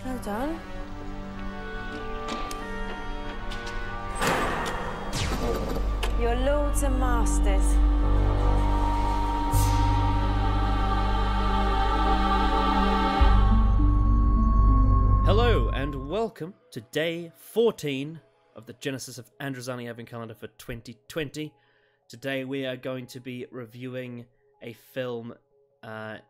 Hold on. Your lords and masters. Hello and welcome to day 14 of the Genesis of Androzani Advent Calendar for 2020. Today we are going to be reviewing a film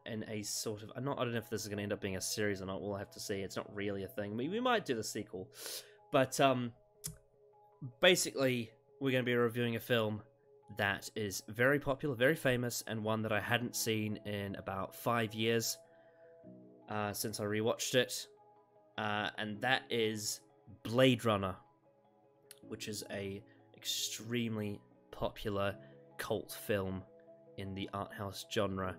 in a sort of... I don't know if this is going to end up being a series or not, we'll have to see. It's not really a thing. We might do the sequel. But basically we're going to be reviewing a film that is very popular, very famous, and one that I hadn't seen in about 5 years since I rewatched it. And that is Blade Runner, which is a extremely popular cult film in the art house genre.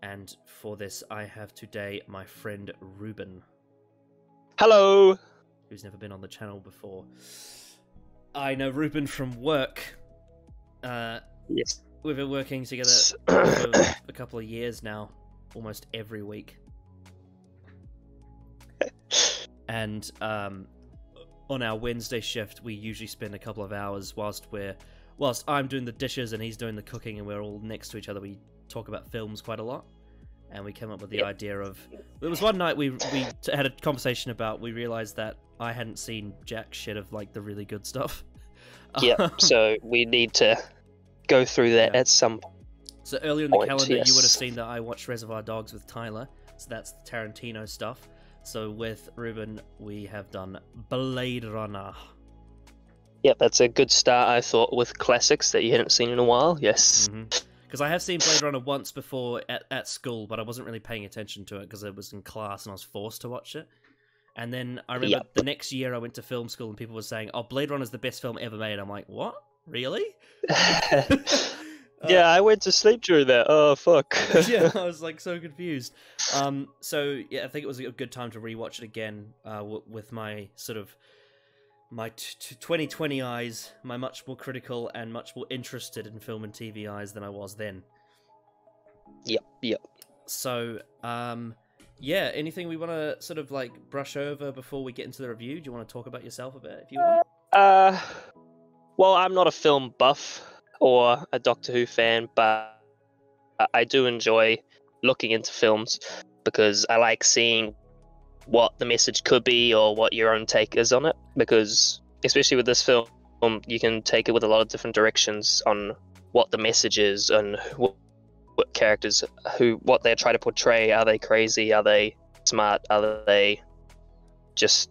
And for this, I have today my friend Ruben. Hello! Who's never been on the channel before. I know Ruben from work. Yes. We've been working together for a couple of years now, almost every week. And on our Wednesday shift, we usually spend a couple of hours whilst I'm doing the dishes and he's doing the cooking, and we're all next to each other. We talk about films quite a lot, and we came up with the idea of... There was one night we had a conversation about... We realised that I hadn't seen jack shit of like the really good stuff. Yeah, so we need to go through that at some point. So earlier in the calendar, you would have seen that I watched Reservoir Dogs with Tyler. So that's the Tarantino stuff. So with Ruben, we have done Blade Runner. Yep, that's a good start, I thought, with classics that you hadn't seen in a while, yes. Because I have seen Blade Runner once before at school, but I wasn't really paying attention to it because it was in class and I was forced to watch it. And then I remember the next year I went to film school and people were saying, oh, Blade Runner's the best film ever made. I'm like, what? Really? Yeah, I went to sleep during that. Oh, fuck. Yeah, I was like so confused. So yeah, I think it was a good time to rewatch it again with my sort of 2020 eyes, my much more critical and much more interested in film and TV eyes than I was then. Yep. So yeah, anything we want to sort of like brush over before we get into the review? Do you want to talk about yourself a bit if you want? Well, I'm not a film buff or a Doctor Who fan, but I do enjoy looking into films because I like seeing what the message could be or what your own take is on it, because especially with this film, you can take it with a lot of different directions on what the message is and what characters, what they're trying to portray. Are they crazy? Are they smart? Are they just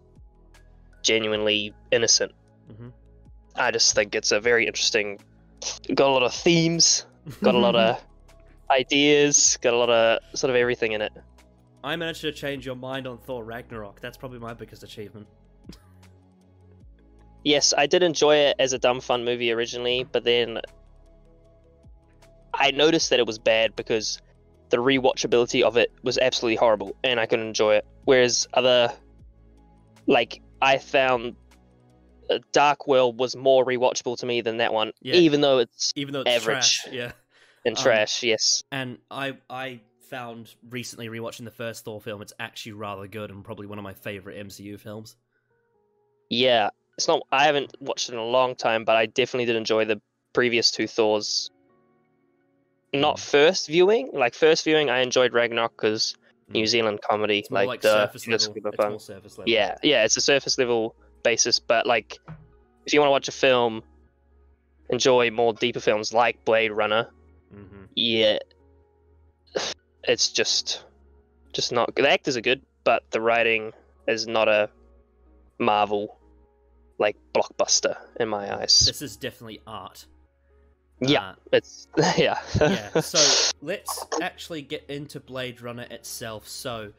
genuinely innocent? I just think it's a very interesting... Got a lot of themes, got a lot of ideas, got a lot of sort of everything in it. I managed to change your mind on Thor Ragnarok. That's probably my biggest achievement. Yes, I did enjoy it as a dumb fun movie originally, but then I noticed that it was bad because the rewatchability of it was absolutely horrible and I couldn't enjoy it. Whereas other, like, I found Dark World was more rewatchable to me than that one, even though it's average, trash, and trash. Yes, and I found recently rewatching the first Thor film, it's actually rather good and probably one of my favorite MCU films. Yeah, it's not. I haven't watched it in a long time, but I definitely did enjoy the previous two Thors. Not first viewing. Like first viewing, I enjoyed Ragnarok because New Zealand comedy, it's more like surface level. It's more surface level. Yeah, it's a surface level basis, but like if you want to watch a film, enjoy more deeper films like Blade Runner, it's just not good. The actors are good, but the writing is not a Marvel like blockbuster in my eyes. This is definitely art. It's yeah. So let's actually get into Blade Runner itself. So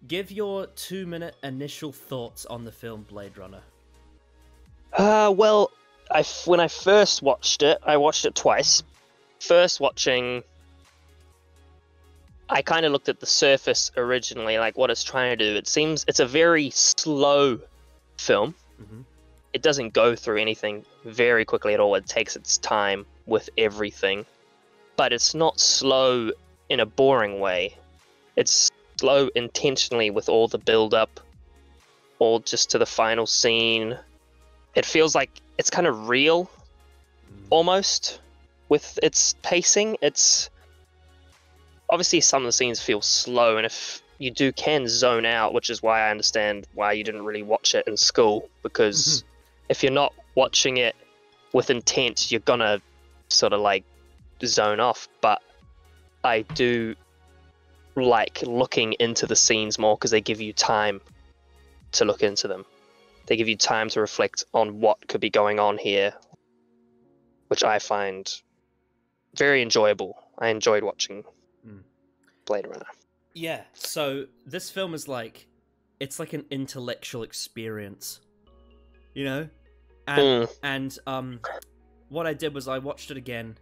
give your 2-minute initial thoughts on the film Blade Runner. Well, when I first watched it, I watched it twice. First watching, I kind of looked at the surface originally, like what it's trying to do. It seems it's a very slow film. It doesn't go through anything very quickly at all. It takes its time with everything. But it's not slow in a boring way. It's slow intentionally with all the build-up or just to the final scene, it feels like it's kind of real, almost, with its pacing. It's obviously some of the scenes feel slow, and if you can zone out, which is why I understand why you didn't really watch it in school, because if you're not watching it with intent, you're gonna sort of like zone off. But I do like looking into the scenes more because they give you time to look into them. They give you time to reflect on what could be going on here, which I find very enjoyable. I enjoyed watching Blade Runner. Yeah, so this film is like, it's like an intellectual experience, you know? And what I did was I watched it again,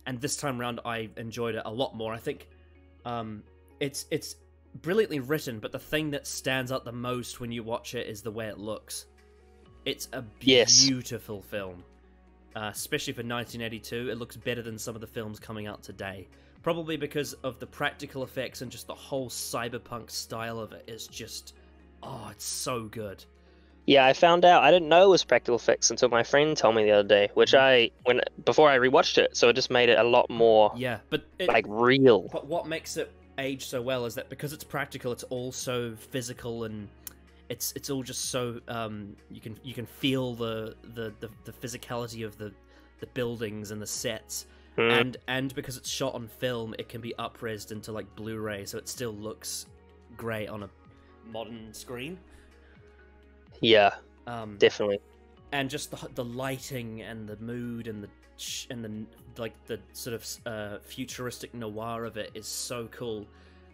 and this time around I enjoyed it a lot more. I think it's brilliantly written, but the thing that stands out the most when you watch it is the way it looks. It's a beautiful film, especially for 1982. It looks better than some of the films coming out today. Probably because of the practical effects and just the whole cyberpunk style of it is just, it's so good. Yeah, I found out. I didn't know it was practical effects until my friend told me the other day, which before I rewatched it, so it just made it a lot more like real. But what makes it age so well is that because it's practical, it's all so physical, and it's all just so you can feel the physicality of the buildings and the sets. And because it's shot on film, it can be up-resed into like Blu-ray, so it still looks great on a modern screen. Yeah, definitely. And just the lighting and the mood and the like the sort of futuristic noir of it is so cool.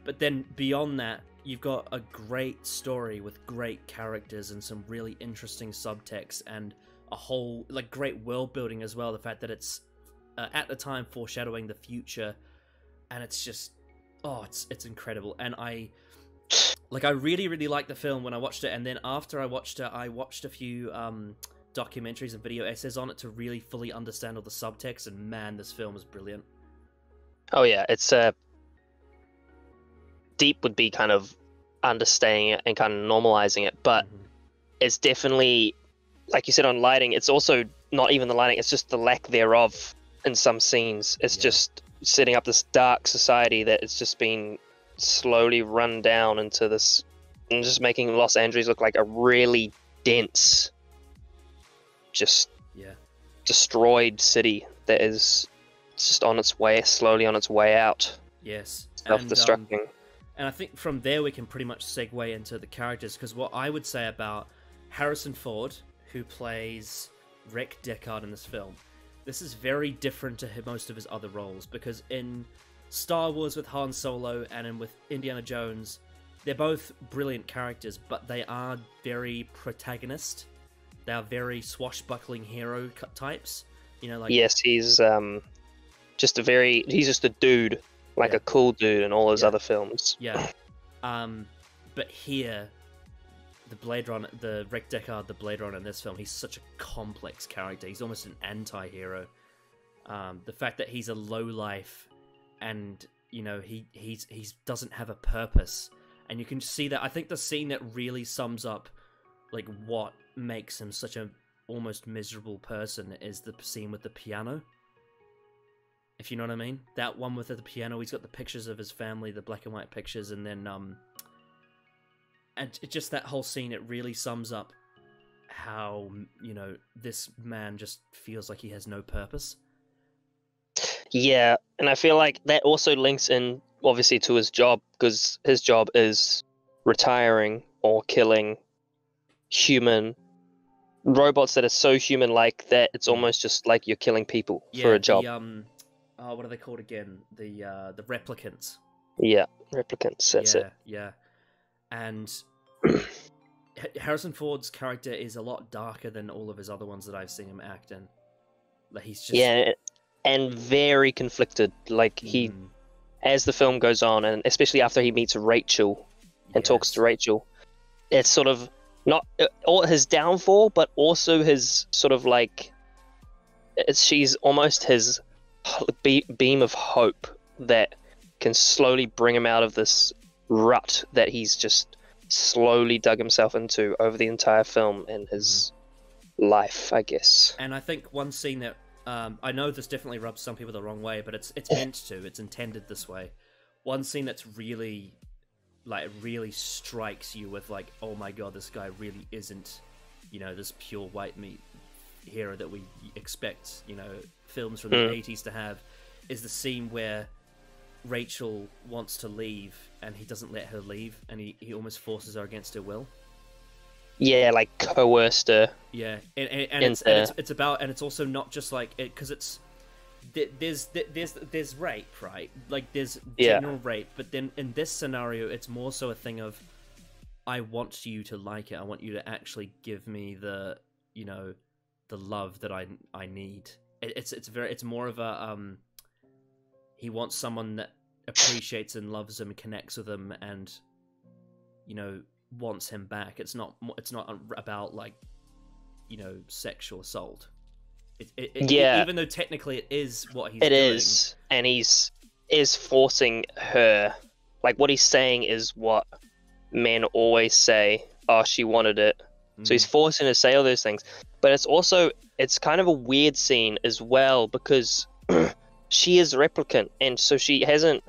But then beyond that, you've got a great story with great characters and some really interesting subtext and a whole like great world building as well. The fact that it's at the time foreshadowing the future, and it's just it's incredible. And I really liked the film when I watched it, and then after I watched it, I watched a few documentaries and video essays on it to really fully understand all the subtext, and man, this film is brilliant. Oh yeah, it's deep would be kind of understanding it and kind of normalizing it, but it's definitely, like you said, on lighting, it's also not even the lighting, it's just the lack thereof in some scenes. It's just setting up this dark society that it's just been slowly run down into this, and just making Los Angeles look like a really dense, just destroyed city that is just on its way, slowly on its way out. Yes, self-destructing. And I think from there we can pretty much segue into the characters, because what I would say about Harrison Ford, who plays Rick Deckard in this film, this is very different to most of his other roles, because in Star Wars with Han Solo and with Indiana Jones, they're both brilliant characters, but they are very protagonist. They are very swashbuckling hero types. You know, like yes, he's just a dude, like a cool dude in all his other films. Yeah, but here, the Rick Deckard, the Blade Runner in this film, he's such a complex character. He's almost an anti-hero. The fact that he's a lowlife, and you know he doesn't have a purpose, and you can see that. I think the scene that really sums up like what makes him such a almost miserable person is the scene with the piano. If you know what I mean, that one with the piano. He's got the pictures of his family, the black and white pictures, and then and just that whole scene, it really sums up how, you know, this man just feels like he has no purpose. Yeah, and I feel like that also links in, obviously, to his job, because his job is retiring or killing human robots that are so human-like that it's almost just like you're killing people for a job. What are they called again? The replicants. Yeah, replicants, that's it. Yeah. And Harrison Ford's character is a lot darker than all of his other ones that I've seen him act in. Like he's just and very conflicted. Like he, as the film goes on, and especially after he meets Rachel and talks to Rachel, it's sort of not all his downfall, but also his sort of like, she's almost his beam of hope that can slowly bring him out of this rut that he's just slowly dug himself into over the entire film and his life, I guess. And I think one scene that I know this definitely rubs some people the wrong way, but it's meant to. It's intended this way. One scene that's really strikes you with like, oh my god, this guy really isn't, this pure white meat hero that we expect, films from the 80s to have, is the scene where Rachel wants to leave and he doesn't let her leave, and he almost forces her against her will. Yeah, like coerced her. Yeah, and it's about, and it's also not just like it, because it's there's rape, right? Like there's general rape, but then in this scenario, it's more so a thing of, I want you to like it. I want you to actually give me the the love that I need. It's more of a he wants someone that appreciates and loves him and connects with him and wants him back. It's not about like sexual assault. Even though technically it is what he's doing. It is, and he's forcing her. Like what he's saying is what men always say. Oh, she wanted it. So he's forcing her to say all those things. But it's kind of a weird scene as well, because she is a replicant, and so she doesn't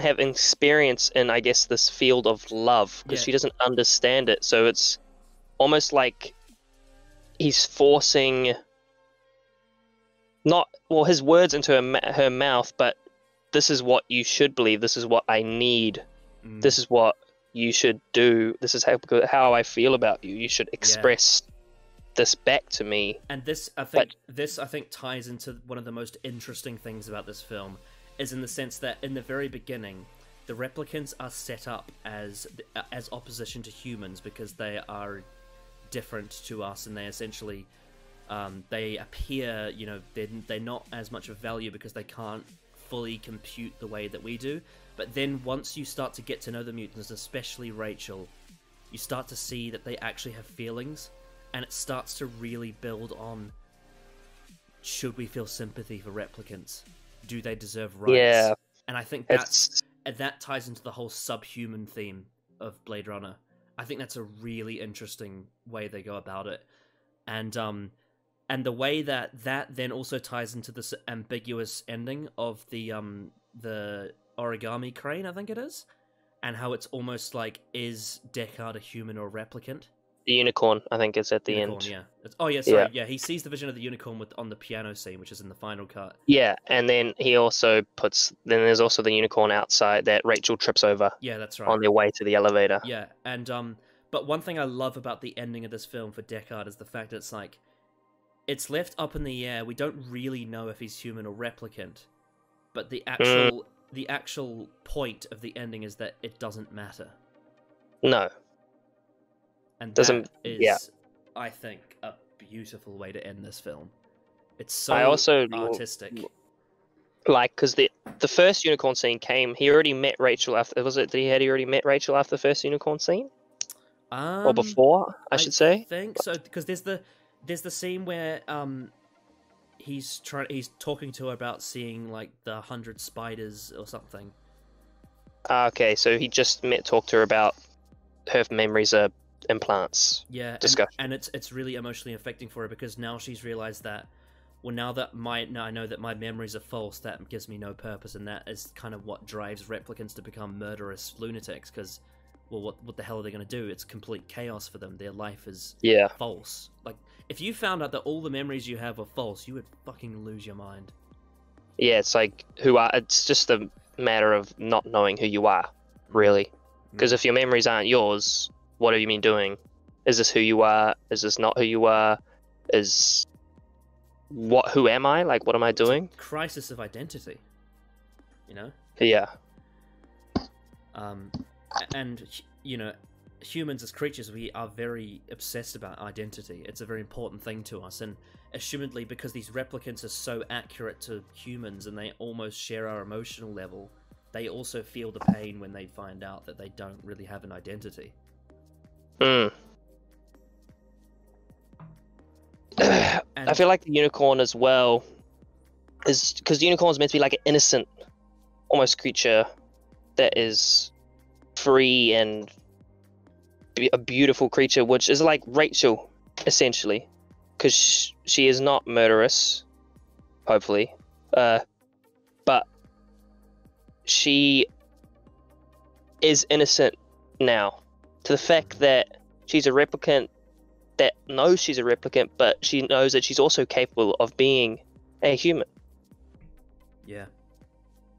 have experience in, I guess, this field of love, because she doesn't understand it. So it's almost like he's forcing his words into her mouth, but this is what you should believe. This is what I need. This is what you should do. This is how I feel about you. You should express this back to me. And this I think ties into one of the most interesting things about this film, is in the sense that in the very beginning, the replicants are set up as opposition to humans because they are different to us, and they essentially they appear, they're not as much of value because they can't fully compute the way that we do. But then once you start to get to know the mutants, especially Rachel, you start to see that they actually have feelings, and it starts to really build on, should we feel sympathy for replicants? Do they deserve rights? Yeah. And I think that ties into the whole subhuman theme of Blade Runner. I think that's a really interesting way they go about it. And the way that then also ties into this ambiguous ending of the origami crane, I think it is, and how it's almost like, is Deckard a human or a replicant? The unicorn, I think, is at the end. Yeah. He sees the vision of the unicorn on the piano scene, which is in the final cut. Yeah, and then he also there's also the unicorn outside that Rachel trips over. Yeah, that's right. On their way to the elevator. Yeah, and but one thing I love about the ending of this film for Deckard is the fact that it's like, it's left up in the air. We don't really know if he's human or replicant, but the actual point of the ending is that it doesn't matter. No. And that is, I think, a beautiful way to end this film. It's so artistic. Like, because the first unicorn scene came, he already met Rachel after. Had he already met Rachel after the first unicorn scene? Or before, I should say. I think so, because there's the scene where he's talking to her about seeing like the 100 spiders or something. Okay, so he just talked to her about her memories are implants. Yeah, and it's really emotionally affecting for her, because now she's realized that, well, now I know that my memories are false, that gives me no purpose, and that is kind of what drives replicants to become murderous lunatics, because, well, what the hell are they going to do? It's complete chaos for them. Their life is false. Like, if you found out that all the memories you have are false, you would fucking lose your mind. Yeah, it's like, it's just a matter of not knowing who you are, really. Because if your memories aren't yours, what have you been doing? Is this who you are? Is this not who you are? Who am I? Like, what am I doing? Crisis of identity. Yeah. And, humans as creatures, we are very obsessed about identity. It's a very important thing to us, and assumedly, because these replicants are so accurate to humans and they almost share our emotional level, they also feel the pain when they find out that they don't really have an identity. I feel like the unicorn as well is, because the unicorn is meant to be like an innocent almost creature that is free and a beautiful creature, which is like Rachel, essentially, because she is not murderous, hopefully, but she is innocent now, to the fact that she's a replicant that knows she's a replicant, but she knows that she's also capable of being a human. Yeah.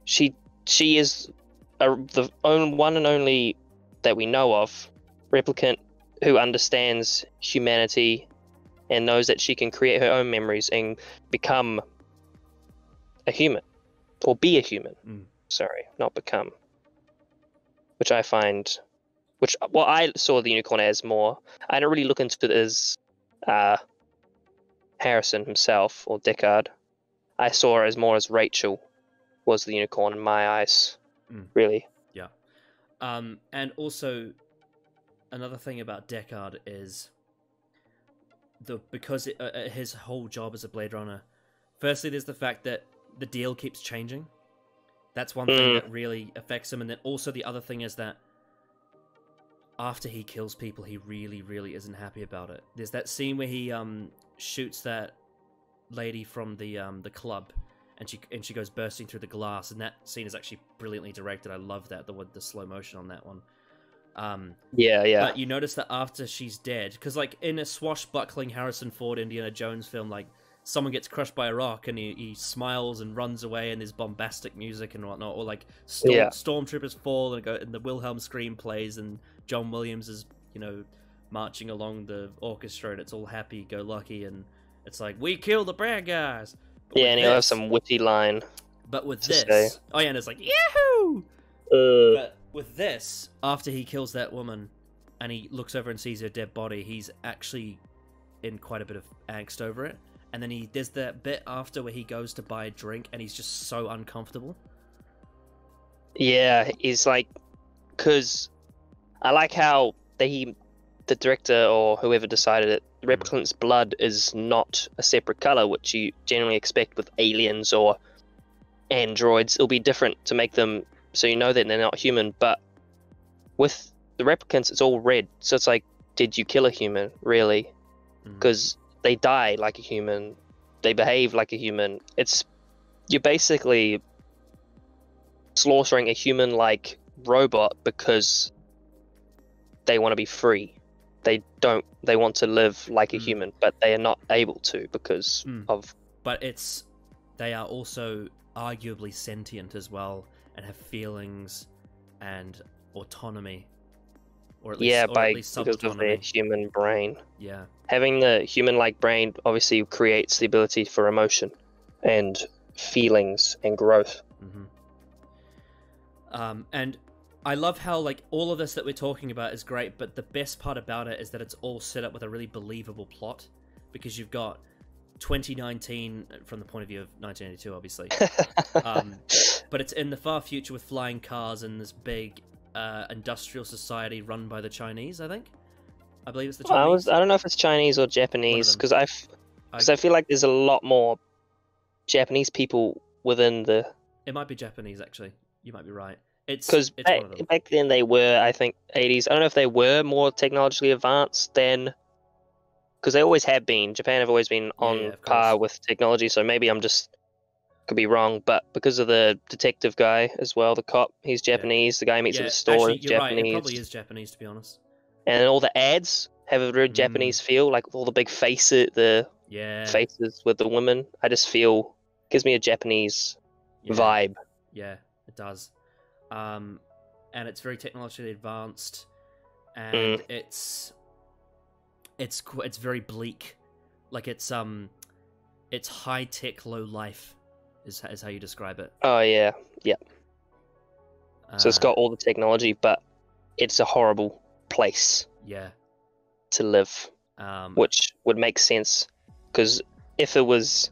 She is the one and only that we know of replicant who understands humanity and knows that she can create her own memories and become a human, or be a human. Sorry, not become. Which I find, I saw the unicorn as more. I don't really look into it as Harrison himself or Deckard. I saw her as more as Rachel was the unicorn in my eyes. Really. Yeah. And also, another thing about Deckard is because his whole job as a Blade Runner. Firstly, there's the fact that the deal keeps changing. That's one thing that really affects him, and then also the other thing is that after he kills people, he really, really isn't happy about it. There's that scene where he shoots that lady from the club, and she goes bursting through the glass, and that scene is actually brilliantly directed. I love that, the slow motion on that one. Yeah. But you notice that after she's dead, because like in a swashbuckling Harrison Ford Indiana Jones film, like someone gets crushed by a rock and he smiles and runs away, and there's bombastic music and whatnot, or like stormtroopers fall and the Wilhelm scream plays, and John Williams is marching along the orchestra, and it's all happy-go-lucky, and it's like, we kill the bad guys. But and he'll have some witty line. But with to this, say. and it's like, yahoo! But with this, after he kills that woman, and he looks over and sees her dead body, he's actually in quite a bit of angst over it. And then there's that bit after where he goes to buy a drink, and he's just so uncomfortable. Yeah, he's like, because I like how the director or whoever decided it, the replicant's blood is not a separate color, which you generally expect with aliens or androids. It'll be different to make them so you know that they're not human, but with the replicants, it's all red. So it's like, did you kill a human, really? Because they die like a human, they behave like a human. You're basically slaughtering a human-like robot because they want to be free. They want to live like a human, but they are not able to because of... But they are also arguably sentient as well, and have feelings and autonomy. Or at least, because of their human brain. Yeah. Having the human-like brain obviously creates the ability for emotion and feelings and growth. And I love how like all of this that we're talking about is great, but the best part about it is that it's all set up with a really believable plot, because you've got 2019 from the point of view of 1982, obviously. But it's in the far future with flying cars and this big industrial society run by the Chinese, I believe it's the Chinese. I don't know if it's Chinese or Japanese, because I feel like there's a lot more Japanese people within the... It might be Japanese, actually. You might be right. Because back then they were, I think, 80s. I don't know if they were more technologically advanced then, because they always have been. Japan have always been on par with technology, so maybe could be wrong, but because of the detective guy as well, the cop, he's Japanese. The guy meets at the store is Japanese. Right. It probably is Japanese, to be honest. And all the ads have a very Japanese feel, like all the big faces with the women. I just feel gives me a Japanese vibe. Yeah, it does. And it's very technologically advanced, and it's very bleak. Like it's high tech, low life. Is how you describe it. Oh yeah. So it's got all the technology, but it's a horrible place. Yeah. To live, which would make sense, because if it was,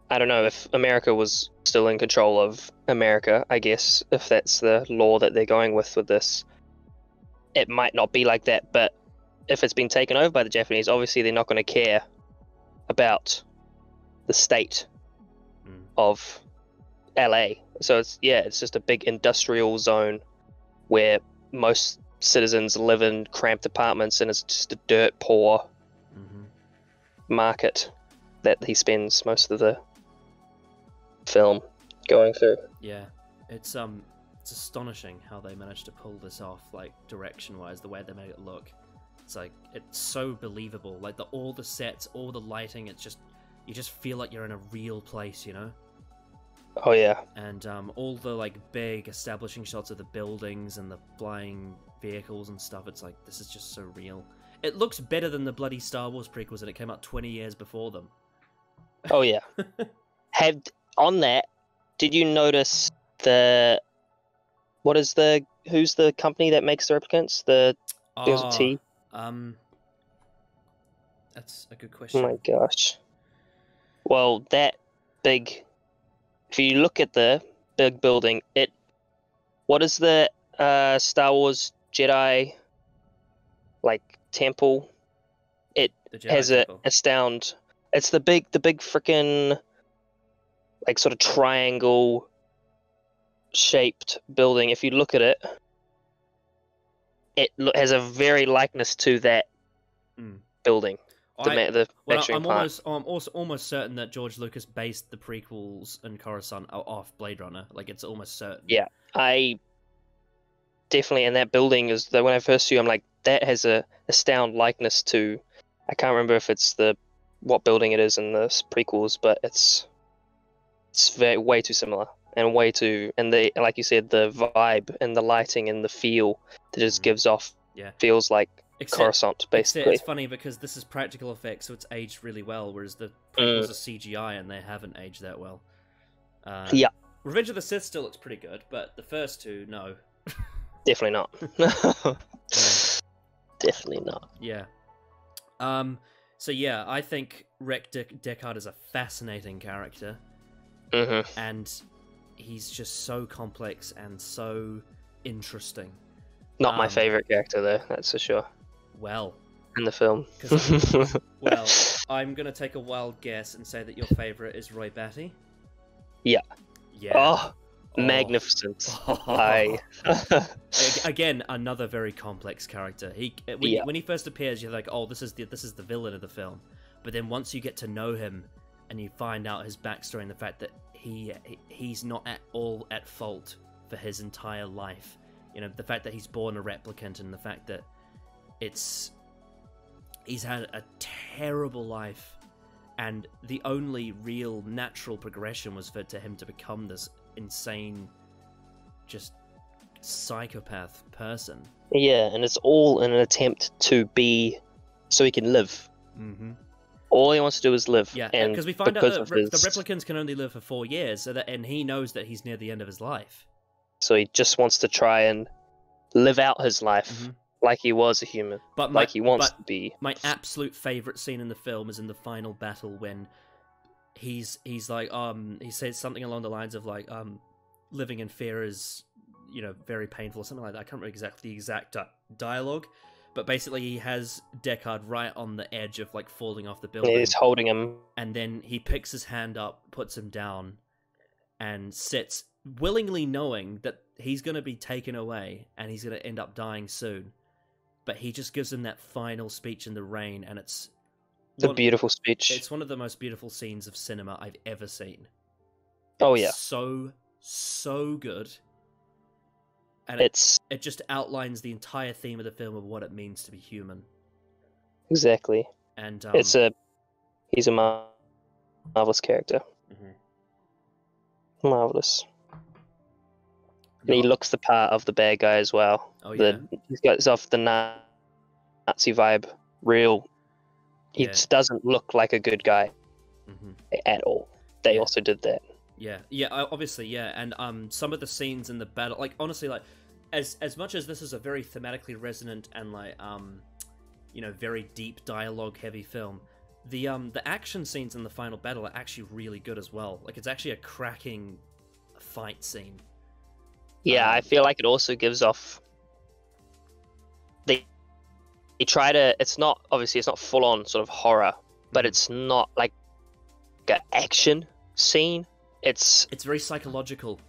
I don't know, if America was still in control of America, I guess, if that's the law that they're going with this, it might not be like that. But if it's been taken over by the Japanese, obviously they're not going to care about the state of LA. So it's just a big industrial zone where most citizens live in cramped apartments, and it's just a dirt poor market that he spends most of the film going through. Yeah, it's astonishing how they managed to pull this off, like direction-wise, the way they made it look. It's like, it's so believable. Like all the sets, all the lighting, it's just, you just feel like you're in a real place, you know? Oh yeah. And all the like big establishing shots of the buildings and the flying vehicles and stuff, it's like, this is just so real. It looks better than the bloody Star Wars prequels, and it came out 20 years before them. Oh yeah. On that, did you notice who's the company that makes the replicants? There's a T. That's a good question. Oh my gosh. Well, if you look at the big building, what is the Star Wars Jedi temple? It has it's the big freaking sort of triangle shaped building. If you look at it, it has a very likeness to that building. The I'm almost certain that George Lucas based the prequels and Coruscant off Blade Runner. Like, it's almost certain. Yeah, I definitely. And that building is when I first saw, I'm like, that has a astound likeness to. I can't remember if it's what building it is in the prequels, but it's way too similar and like you said, the vibe and the lighting and the feel that it just gives off feels like Coruscant, basically. It's funny because this is practical effects, so it's aged really well, whereas the prequels are CGI and they haven't aged that well. Yeah. Revenge of the Sith still looks pretty good, but the first two, no. Definitely not. Definitely not. Yeah. So yeah, I think Rick Deckard is a fascinating character. And he's just so complex and so interesting. Not my favorite character, though, that's for sure. Well, in the film. Well, I'm gonna take a wild guess and say that your favorite is Roy Batty. Yeah. Yeah. Oh, magnificent. Again, another very complex character. When he first appears, you're like, oh, this is the villain of the film. But then once you get to know him and you find out his backstory and the fact that he's not at all at fault for his entire life. You know, the fact that he's born a replicant and the fact that he's had a terrible life, and the only real natural progression was for him to become this insane, just psychopath person. Yeah, and it's all in an attempt to be so he can live. All he wants to do is live. Yeah, because we find out that the replicants can only live for 4 years, and he knows that he's near the end of his life. So he just wants to try and live out his life like he was a human, he wants to be. My absolute favorite scene in the film is in the final battle when he's like, he says something along the lines of like, living in fear is, very painful or something like that. I can't remember the exact dialogue, but basically he has Deckard right on the edge of like falling off the building. He's holding him, and then he picks his hand up, puts him down, and sits, willingly knowing that he's going to be taken away and he's going to end up dying soon. But he just gives him that final speech in the rain, and it's a beautiful speech. It's one of the most beautiful scenes of cinema I've ever seen. Oh yeah, so good. And it just outlines the entire theme of the film of what it means to be human. Exactly. And he's a marvelous character. Marvelous. And he looks the part of the bad guy as well. Oh yeah. He's got off the Nazi vibe. Real. He just doesn't look like a good guy at all. They also did that. Yeah, obviously, yeah. And some of the scenes in the battle, like honestly, like as much as this is a very thematically resonant and like very deep dialogue heavy film, the action scenes in the final battle are actually really good as well. Like, it's actually a cracking fight scene. Yeah, I feel like it also gives off. They try to. It's not full on sort of horror, but it's not like an action scene. It's very psychological.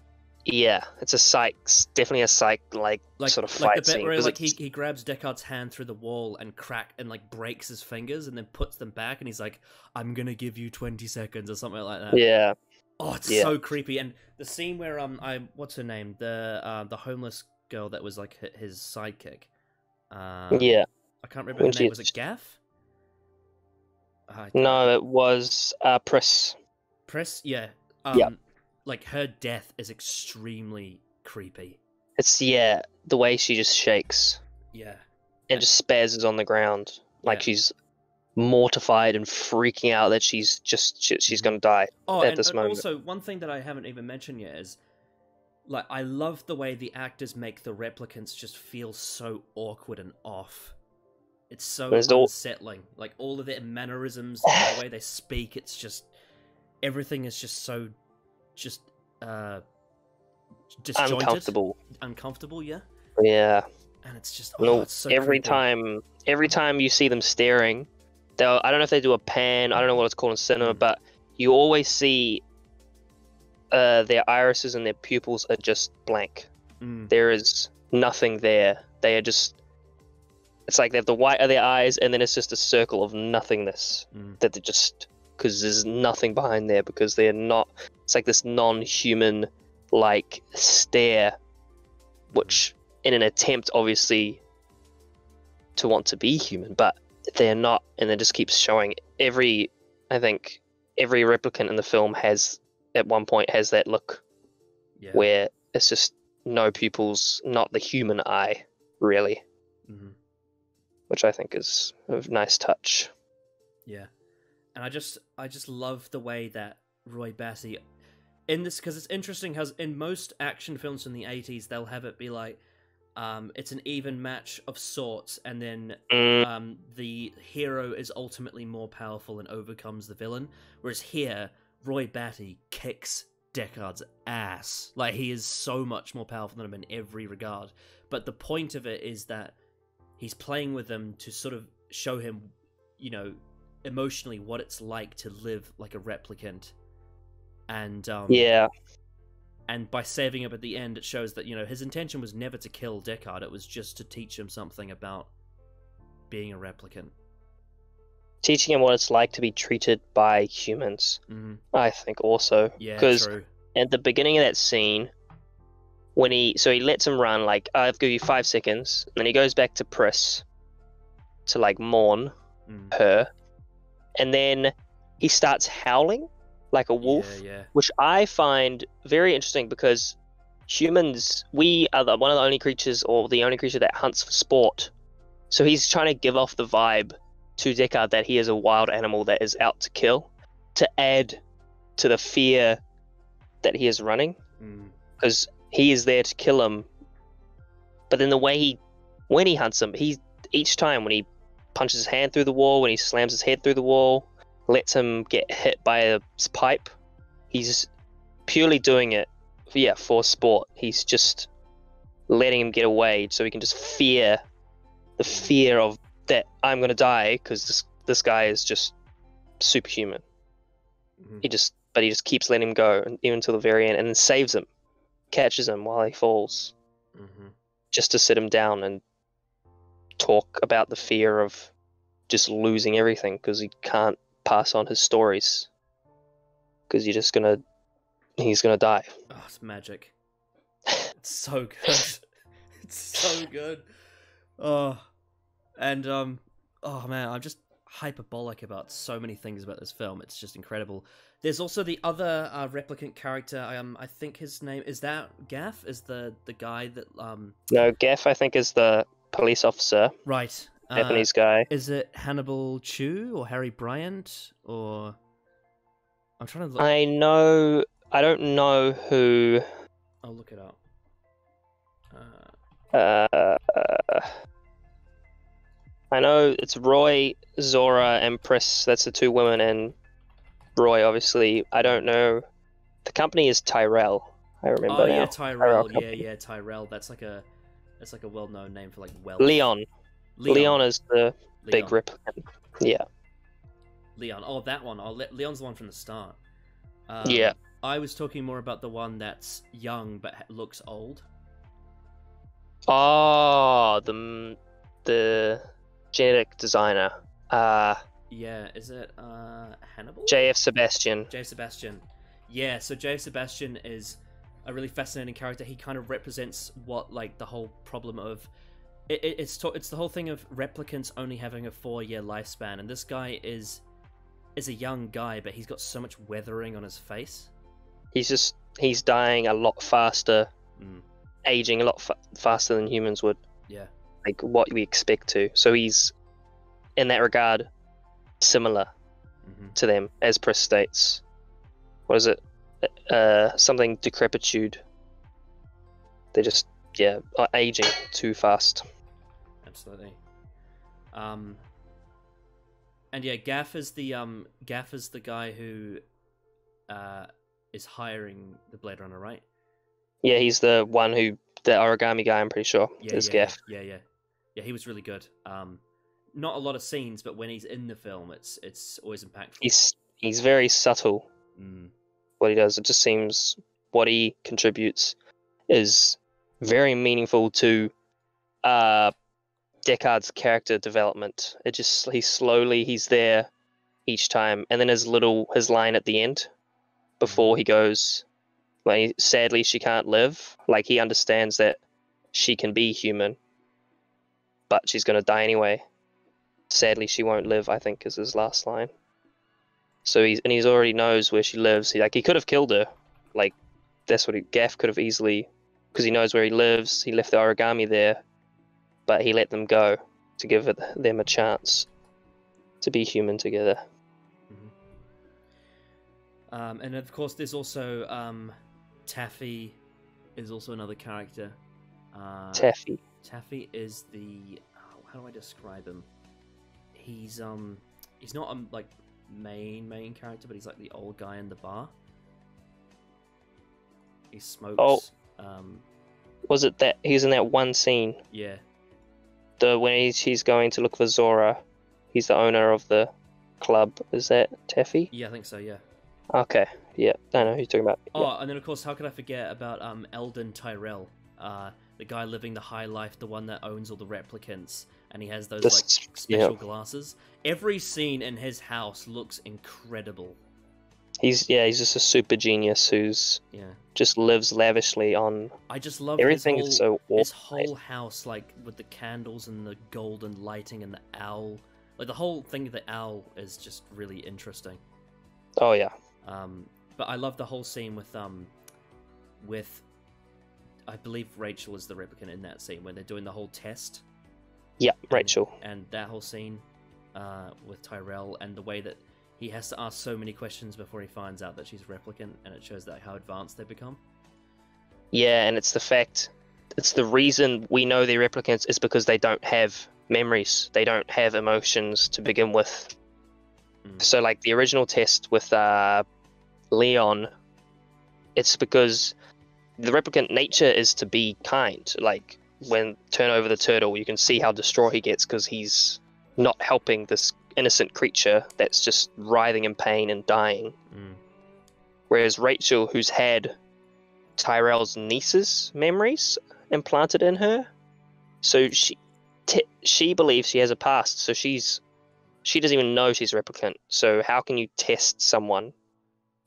Yeah, it's a psych, definitely a psych like sort of fight the bit scene. where 'Cause like he grabs Deckard's hand through the wall and like breaks his fingers and then puts them back and he's like, "I'm gonna give you 20 seconds" or something like that. yeah, Oh, it's Yeah. so creepy. And the scene where what's her name, the homeless girl that was like his sidekick. yeah. I can't remember When her name. she- Was it Gaff? No, it was Priss. Press. Yeah. Yeah. Like her death is extremely creepy. It's the way she just shakes Yeah. and just spazzes on the ground like Yeah. she's mortified and freaking out that she's gonna die at this moment. Also, one thing that I haven't even mentioned yet is, like, I love the way the actors make the replicants just feel so awkward and off. It's so unsettling. Like, all of their mannerisms, the way they speak, it's just... Everything is just so... just, disjointed. Uncomfortable, yeah? Yeah. And it's just... No, it's so every creepy. time you see them staring, I don't know if they do a pan, I don't know what it's called in cinema, but you always see their irises and their pupils are just blank. There is nothing there. They are just... It's like they have the white of their eyes, and then it's just a circle of nothingness. That they're just... Because there's nothing behind there, because they're not... It's like this non-human, like, stare, which, in an attempt, obviously, to want to be human, but they're not, and it just keeps showing. I think, every replicant in the film has, at one point, has that look, where it's just no pupils, not the human eye, really. Which I think is a nice touch. Yeah. And I just love the way that Roy Batty, in this, because it's interesting how in most action films from the 80s, they'll have it be like, it's an even match of sorts, and then the hero is ultimately more powerful and overcomes the villain. Whereas here, Roy Batty kicks Deckard's ass. Like, he is so much more powerful than him in every regard. But the point of it is that he's playing with them to sort of show him, you know, emotionally what it's like to live like a replicant. And and by saving him at the end, it shows that, you know, his intention was never to kill Deckard. It was just to teach him something about being a replicant. Teaching him what it's like to be treated by humans, I think, also. Yeah, because true. at the beginning of that scene, when he lets him run, like, I'll give you 5 seconds, and then he goes back to Priss to, like, mourn her, and then he starts howling like a wolf, which I find very interesting, because humans, we are one of the only creatures, or the only creature that hunts for sport. So he's trying to give off the vibe to Deckard that he is a wild animal that is out to kill, to add to the fear that he is running, because he is there to kill him. But then the way when he hunts him, each time when he punches his hand through the wall, when he slams his head through the wall, lets him get hit by a pipe, he's purely doing it for sport. He's just letting him get away so he can just fear the fear of that I'm gonna die, because this guy is just superhuman. He just keeps letting him go, and even till the very end, and then saves him, catches him while he falls, just to sit him down and talk about the fear of just losing everything, because he can't pass on his stories, because he's gonna die. Oh, it's magic. It's so good. It's so good. Oh, and oh man, I'm just hyperbolic about so many things about this film. It's just incredible. There's also the other replicant character. I think his name is that Gaff. Is the guy that No, Gaff, I think, is the police officer. Right. Japanese guy. Is it Hannibal Chu or Harry Bryant, or I'm trying to look. I don't know who. I'll look it up. I know it's Roy, Zora, and Priss. That's the two women, and Roy, obviously. I don't know. The company is Tyrell. I remember now. Yeah, Tyrell. Yeah, Tyrell. That's like a well-known name for like Welsh. Leon is the big replicant. Yeah. Leon. Oh, that one. Leon's the one from the start. Yeah. I was talking more about the one that's young but looks old. Oh, the genetic designer. Yeah, is it Hannibal? J.F. Sebastian. J. Sebastian. Yeah, so J. Sebastian is a really fascinating character. He kind of represents what, like, the whole problem of... It's the whole thing of replicants only having a 4-year lifespan, and this guy is a young guy, but he's got so much weathering on his face. He's dying a lot faster, aging a lot faster than humans would. Yeah. Like, what we expect to. So he's, in that regard, similar to them, as Chris states. What is it? Something decrepitude. They're just, are aging too fast. Absolutely. And yeah, Gaff is the guy who is hiring the Blade Runner, right? Yeah, he's the one the origami guy, I'm pretty sure, is Gaff. Yeah, he was really good. Not a lot of scenes, but when he's in the film, it's always impactful. He's very subtle. What he does, it just seems what he contributes is very meaningful to Deckard's character development. He's there each time, and then his line at the end before he goes, like, sadly she can't live. Like, he understands that she can be human, but she's gonna die anyway. Sadly she won't live, I think, is his last line. So he's already knows where she lives. He could have killed her. Like, that's what Gaff could have easily, because he knows where he lives. He left the origami there, but he let them go to give them a chance to be human together. And of course, there's also Taffy is also another character. Taffy is the how do I describe him? He's not like main character, but he's like the old guy in the bar. He smokes. Was it that he's in that one scene? Yeah. When he's going to look for Zora, he's the owner of the club. Is that Taffy? Yeah, I think so. Yeah. Okay. Yeah, I know who you're talking about. Oh, and then of course, how could I forget about Eldon Tyrell, the guy living the high life, the one that owns all the replicants, and he has those special glasses. Every scene in his house looks incredible. He's just a super genius who's just lives lavishly on. I just love everything. His whole house, like with the candles and the golden lighting and the owl. Like, the whole thing of the owl is just really interesting. Oh yeah. But I love the whole scene with I believe Rachel is the replicant in that scene when they're doing the whole test. Yeah, Rachel. And that whole scene with Tyrell, and the way that he has to ask so many questions before he finds out that she's replicant, and it shows that how advanced they become. Yeah, and it's the reason we know they're replicants is because they don't have memories. They don't have emotions to begin with. So, like, the original test with Leon, it's because the replicant nature is to be kind. Like, when turn over the turtle, you can see how distraught he gets because he's not helping this innocent creature that's just writhing in pain and dying. Whereas Rachel, who's had Tyrell's niece's memories implanted in her, so she believes she has a past, so she doesn't even know she's a replicant. So how can you test someone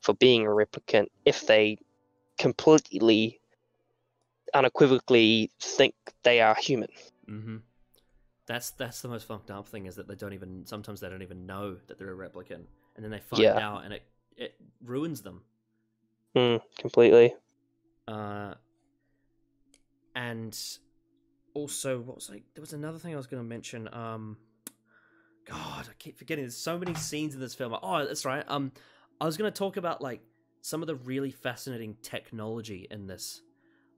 for being a replicant if they completely, unequivocally think they are human? That's the most fucked up thing, is that sometimes they don't even know that they're a replicant, and then they find out, and it ruins them. Completely. And also, there was another thing I was going to mention. God, I keep forgetting. There's so many scenes in this film. Oh, that's right. I was going to talk about, like, some of the really fascinating technology in this.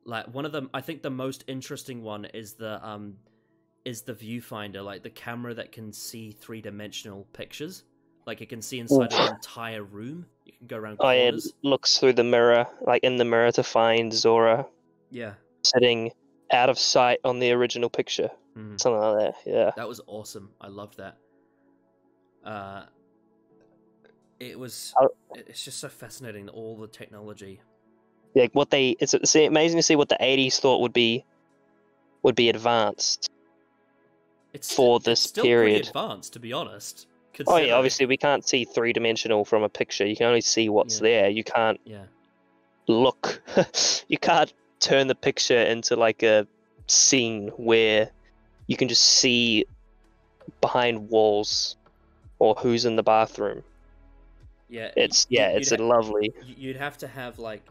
Like, one of them, I think the most interesting one is the viewfinder, like the camera that can see 3-dimensional pictures. Like, it can see inside an entire room. You can go around corners. It looks through the mirror, like in the mirror, to find Zora. Yeah. Sitting out of sight on the original picture. Something like that, yeah. That was awesome. I loved that. It's just so fascinating, all the technology. Like it's amazing to see what the 80s thought would be advanced for this it's still period. Pretty advanced, to be honest. Oh yeah, obviously we can't see three-dimensional from a picture. You can only see what's there. You can't look. You can't turn the picture into like a scene where you can just see behind walls or who's in the bathroom. Yeah, it's lovely. You'd have to have like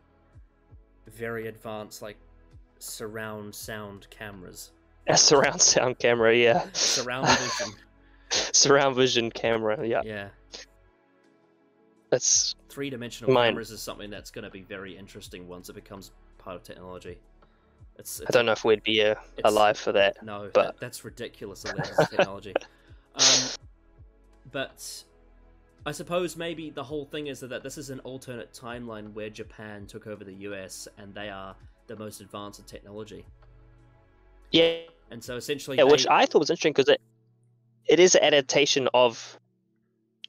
very advanced like surround sound cameras. A surround sound camera, yeah. Surround vision. Surround vision camera, yeah. Yeah. That's three-dimensional cameras is something that's going to be very interesting once it becomes part of technology. I don't know if we'd be alive for that. No, but that's ridiculous levels of technology. But I suppose maybe the whole thing is that this is an alternate timeline where Japan took over the US and they are the most advanced in technology. Yeah. And so essentially... Yeah, which I thought was interesting because it is an adaptation of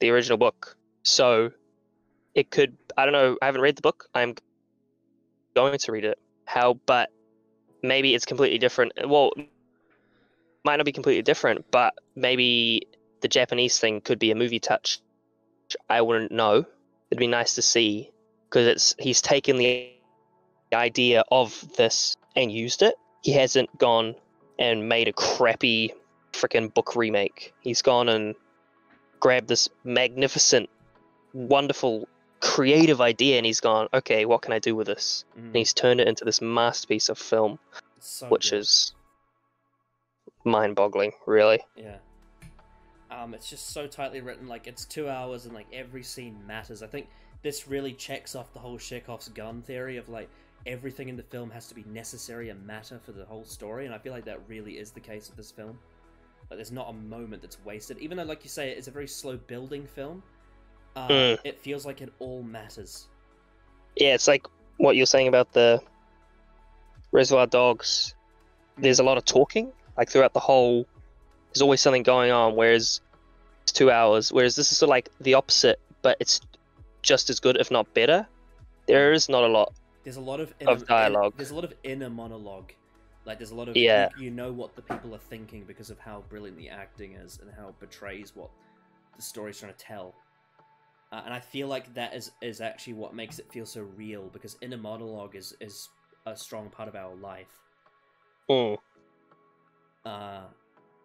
the original book. So it could... I don't know, I haven't read the book. I'm going to read it. But maybe it's completely different. Well, might not be completely different, but maybe the Japanese thing could be a movie touch. I wouldn't know. It'd be nice to see, because he's taken the idea of this and used it. He hasn't gone and made a crappy freaking book remake. He's gone and grabbed this magnificent, wonderful, creative idea, and he's gone, okay, what can I do with this? And he's turned it into this masterpiece of film, which is mind-boggling, really. Yeah. It's just so tightly written, like, it's 2 hours and, like, every scene matters. I think this really checks off the whole Chekhov's gun theory of, like, everything in the film has to be necessary and matter for the whole story, and I feel like that really is the case with this film. Like, there's not a moment that's wasted. Even though, like you say, it's a very slow-building film, it feels like it all matters. Yeah, it's like what you're saying about the Reservoir Dogs. There's a lot of talking, like, throughout the whole... There's always something going on, whereas it's 2 hours. Whereas this is sort of like the opposite, but it's just as good, if not better. There is not a lot. There's a lot of dialogue. There's a lot of inner monologue. Like, there's a lot of you know what the people are thinking because of how brilliant the acting is and how it betrays what the story's trying to tell. And I feel like that is actually what makes it feel so real, because inner monologue is a strong part of our life.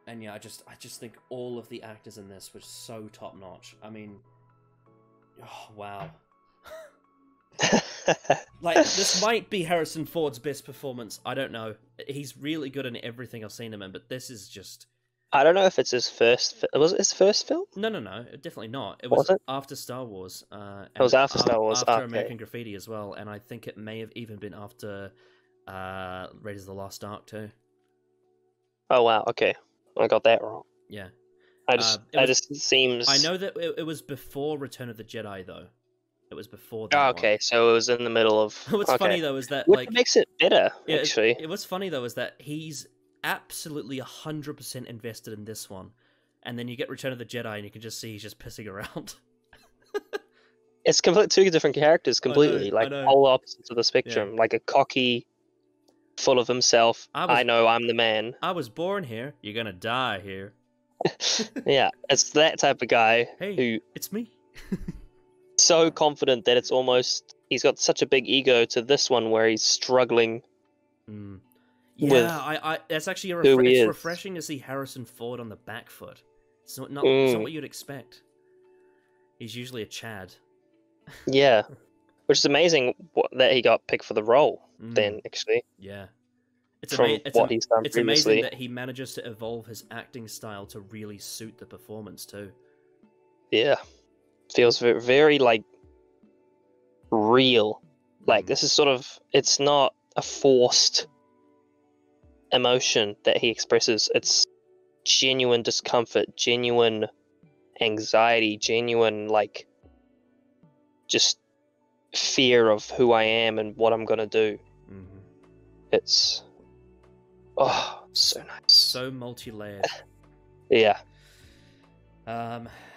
And yeah, I just think all of the actors in this were so top notch. I mean, oh, wow. Like, this might be Harrison Ford's best performance. I don't know. He's really good in everything I've seen him in, but this is just... I don't know if it's his first... Was it his first film? No, definitely not. It was after Star Wars. It was after Star Wars. After American Graffiti as well, and I think it may have even been after Raiders of the Lost Ark too. Oh wow, okay. I got that wrong. Yeah. It seems... I know that it was before Return of the Jedi, though. It was before that one. So it was in the middle of... What's funny, though, is that... Which makes it better, actually. What's funny, though, is that he's absolutely 100% invested in this one. And then you get Return of the Jedi, and you can just see he's just pissing around. It's two different characters, completely. Like, polar opposites of the spectrum. Yeah. Like a cocky... full of himself. I know I'm the man. I was born here. You're gonna die here. Yeah, it's that type of guy. Hey, it's me. So confident that it's almost... He's got such a big ego to this one where he's struggling. Yeah, that's actually it's refreshing to see Harrison Ford on the back foot. It's not what you'd expect. He's usually a Chad. Yeah. Which is amazing that he got picked for the role, then, actually. Yeah. He's done it's previously. Amazing that he manages to evolve his acting style to really suit the performance, too. Yeah. Feels very, very, like, real. Like, this is sort of... It's not a forced emotion that he expresses. It's genuine discomfort, genuine anxiety, genuine, like, just... fear of who I am and what I'm gonna do. It's so nice, so multi-layered. Yeah.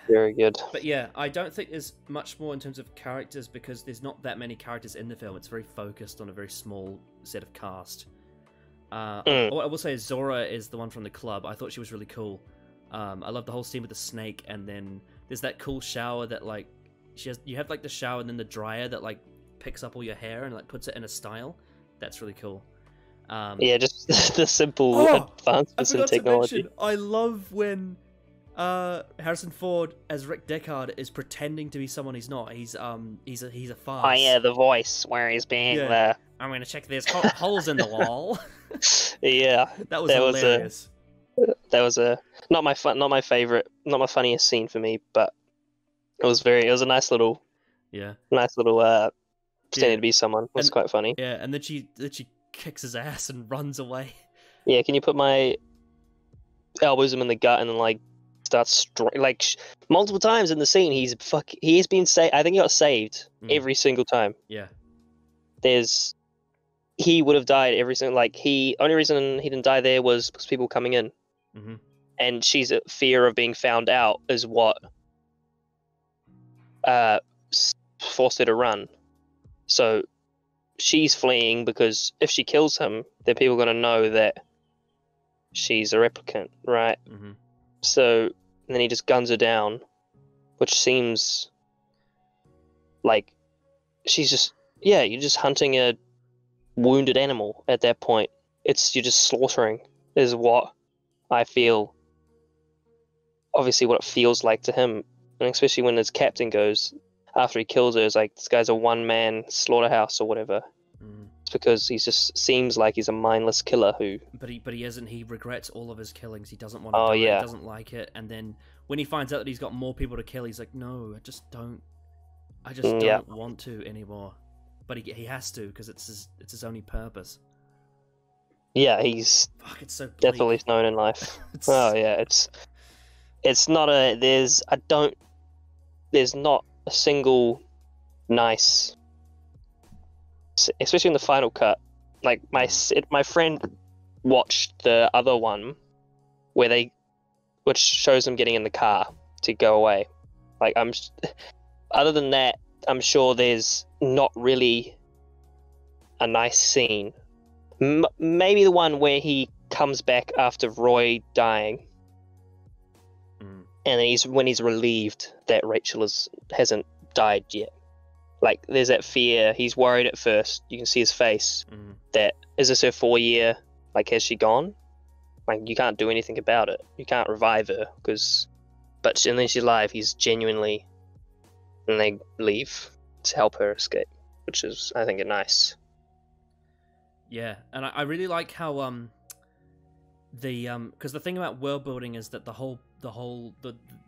very good. But yeah, I don't think there's much more in terms of characters because there's not that many characters in the film. It's very focused on a very small set of cast. What I will say is Zora is the one from the club. I thought she was really cool. I love the whole scene with the snake, and then there's that cool shower that like you have like the shower and then the dryer that like picks up all your hair and like puts it in a style. That's really cool. Yeah, just the simple advancements in technology. I love when Harrison Ford as Rick Deckard is pretending to be someone he's not. He's a farce. Oh yeah, the voice where he's being the. I'm gonna check there's holes in the wall. Yeah, that was hilarious. That was not my funniest scene for me, but it was a nice little pretending to be someone. It was quite funny. Yeah, and then she kicks his ass and runs away. Yeah, can you put my elbows him in the gut and then like starts multiple times in the scene? He's been saved. I think he got saved every single time. Yeah, he would have died every single only reason he didn't die there was because people coming in. Mm-hmm. And she's fear of being found out is what forced her to run. So she's fleeing because if she kills him, then people are going to know that she's a replicant, right? Mm-hmm. So then he just guns her down, which seems like you're just hunting a wounded animal at that point. You're just slaughtering is what I feel. Obviously what it feels like to him, and especially when his captain goes after he kills her, is like, this guy's a one-man slaughterhouse or whatever. It's because he just seems like he's a mindless killer who. But he isn't. He regrets all of his killings. He doesn't want to die. He doesn't like it. And then when he finds out that he's got more people to kill, he's like, no, I just don't want to anymore. But he has to because it's his only purpose. Yeah, he's it's so bleak. definitely he's known in life. It's not there's not a single nice, especially in the final cut. Like my friend watched the other one which shows him getting in the car to go away. Like other than that, I'm sure there's not really a nice scene. Maybe the one where he comes back after Roy dying, and when he's relieved that Rachel hasn't died yet. Like there's that fear. He's worried at first. You can see his face. That is this her 4 year? Like, has she gone? Like, you can't do anything about it. You can't revive her and then she's alive. He's genuinely, and they leave to help her escape, which is, I think, nice. Yeah, and I really like how because the thing about world building is that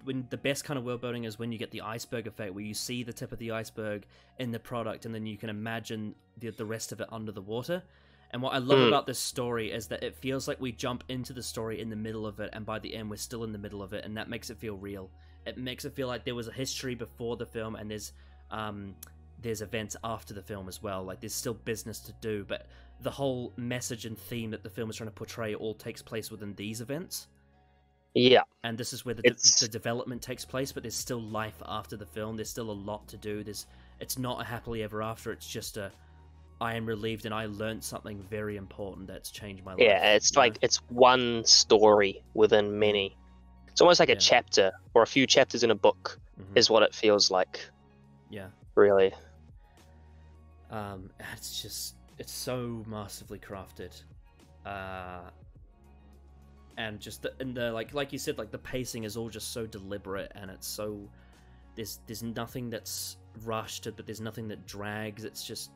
when the best kind of world building is when you get the iceberg effect, where you see the tip of the iceberg in the product, and then you can imagine the rest of it under the water. And what I love about this story is that it feels like we jump into the story in the middle of it, and by the end we're still in the middle of it, and that makes it feel real. It makes it feel like there was a history before the film, and there's events after the film as well. Like, there's still business to do, but the whole message and theme that the film is trying to portray all takes place within these events. Yeah. And this is where the development takes place, but there's still life after the film. There's still a lot to do. It's not a happily ever after. It's just I am relieved and I learned something very important that's changed my life. Yeah, it's like it's one story within many. It's almost like a chapter or a few chapters in a book is what it feels like. Yeah. Really. It's so masterfully crafted. And just like you said, like the pacing is all just so deliberate, and it's so there's nothing that's rushed, but there's nothing that drags. It's just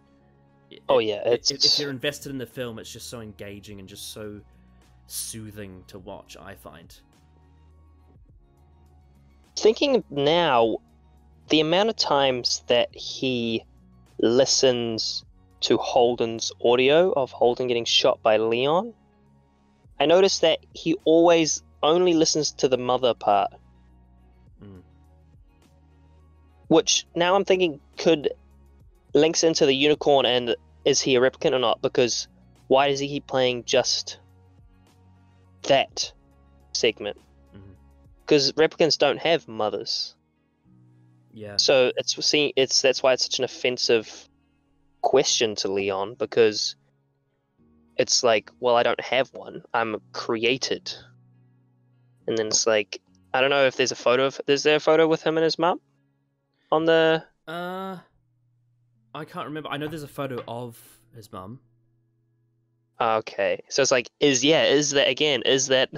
if you're invested in the film, it's just so engaging and just so soothing to watch, I find. Thinking now, the amount of times that he listens to Holden's audio of Holden getting shot by Leon, I noticed that he always only listens to the mother part. Which now I'm thinking links into the unicorn, and is he a replicant or not? Because why does he keep playing just that segment? because replicants don't have mothers. Yeah. So that's why it's such an offensive question to Leon, because it's like, well, I don't have one. I'm created. And then it's like, I don't know if there's a photo is there a photo with him and his mum on the... I can't remember. I know there's a photo of his mum. Okay. So it's like, is that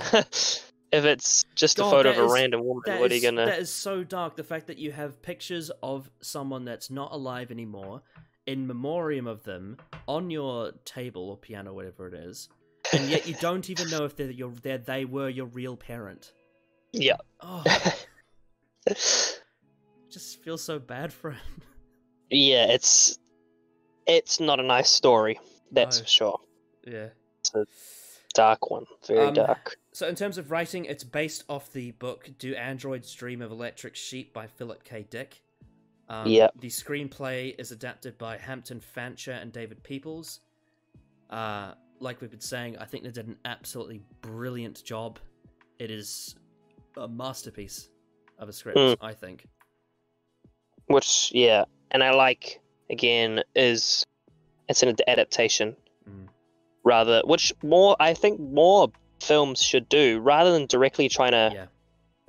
if it's just a God, photo of that a is- random woman, That what are is, you gonna... that is so dark. The fact that you have pictures of someone that's not alive anymore, in memoriam of them, on your table or piano, whatever it is, and yet you don't even know if they were your real parent. Yeah. Oh, just feel so bad for him. Yeah, it's not a nice story, that's No. for sure. Yeah. It's a dark one, very dark. So in terms of writing, it's based off the book Do Androids Dream of Electric Sheep by Philip K. Dick. Yep. The screenplay is adapted by Hampton Fancher and David Peoples. Like we've been saying, I think they did an absolutely brilliant job. It is a masterpiece of a script, I think. Which, yeah, and I like, again, it's an adaptation. Rather, which I think more films should do, rather than directly trying to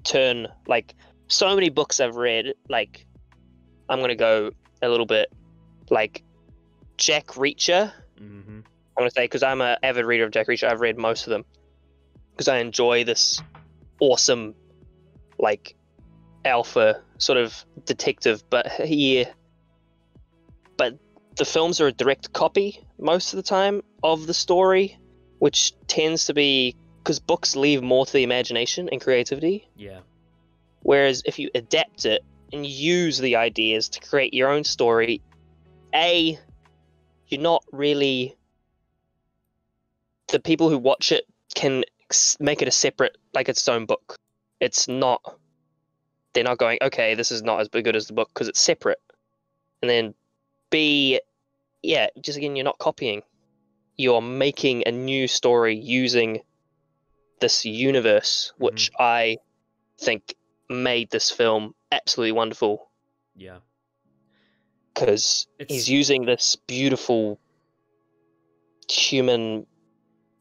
turn, like, so many books I've read, like, I'm going to go a little bit, like, Jack Reacher. I'm going to say, because I'm an avid reader of Jack Reacher, I've read most of them, because I enjoy this awesome, like, alpha sort of detective, but the films are a direct copy most of the time of the story, which tends to be because books leave more to the imagination and creativity. Yeah. Whereas if you adapt it and use the ideas to create your own story, you're not really... The people who watch it can make it a separate, like its own book. It's not... They're not going, okay, this is not as good as the book because it's separate. And then B, yeah, just again, you're not copying. You're making a new story using this universe, which I think made this film absolutely wonderful. Yeah. Because he's using this beautiful human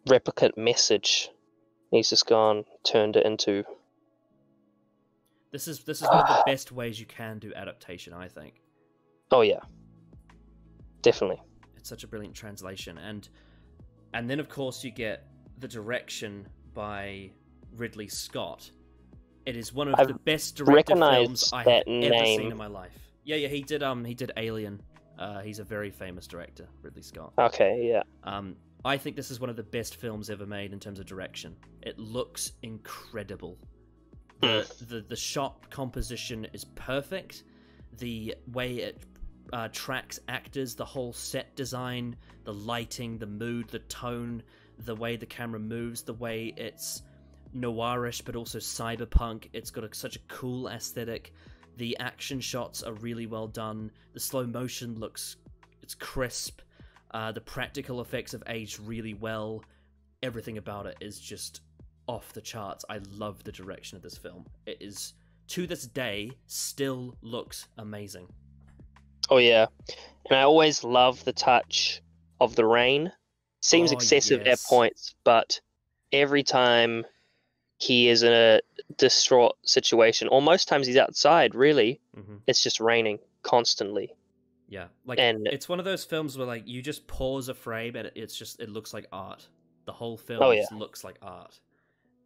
replicant message. He's just turned it into... This is one of the best ways you can do adaptation, I think. Oh yeah, definitely. It's such a brilliant translation, and then of course you get the direction by Ridley Scott. It is one of the best directed films I have ever seen in my life. Yeah, he did Alien. He's a very famous director, Ridley Scott. Okay, yeah. I think this is one of the best films ever made in terms of direction. It looks incredible. The shot composition is perfect. The way it tracks actors, the whole set design, the lighting, the mood, the tone, the way the camera moves, the way it's noirish but also cyberpunk. It's got such a cool aesthetic. The action shots are really well done. The slow motion it's crisp. The practical effects have aged really well. Everything about it is just off the charts. I love the direction of this film. It is, to this day, still looks amazing. Oh yeah, and I always love the touch of the rain. Seems excessive at points, but every time he is in a distraught situation, or most times he's outside, really, it's just raining constantly. Yeah, and it's one of those films where you just pause a frame and it looks like art. The whole film looks like art.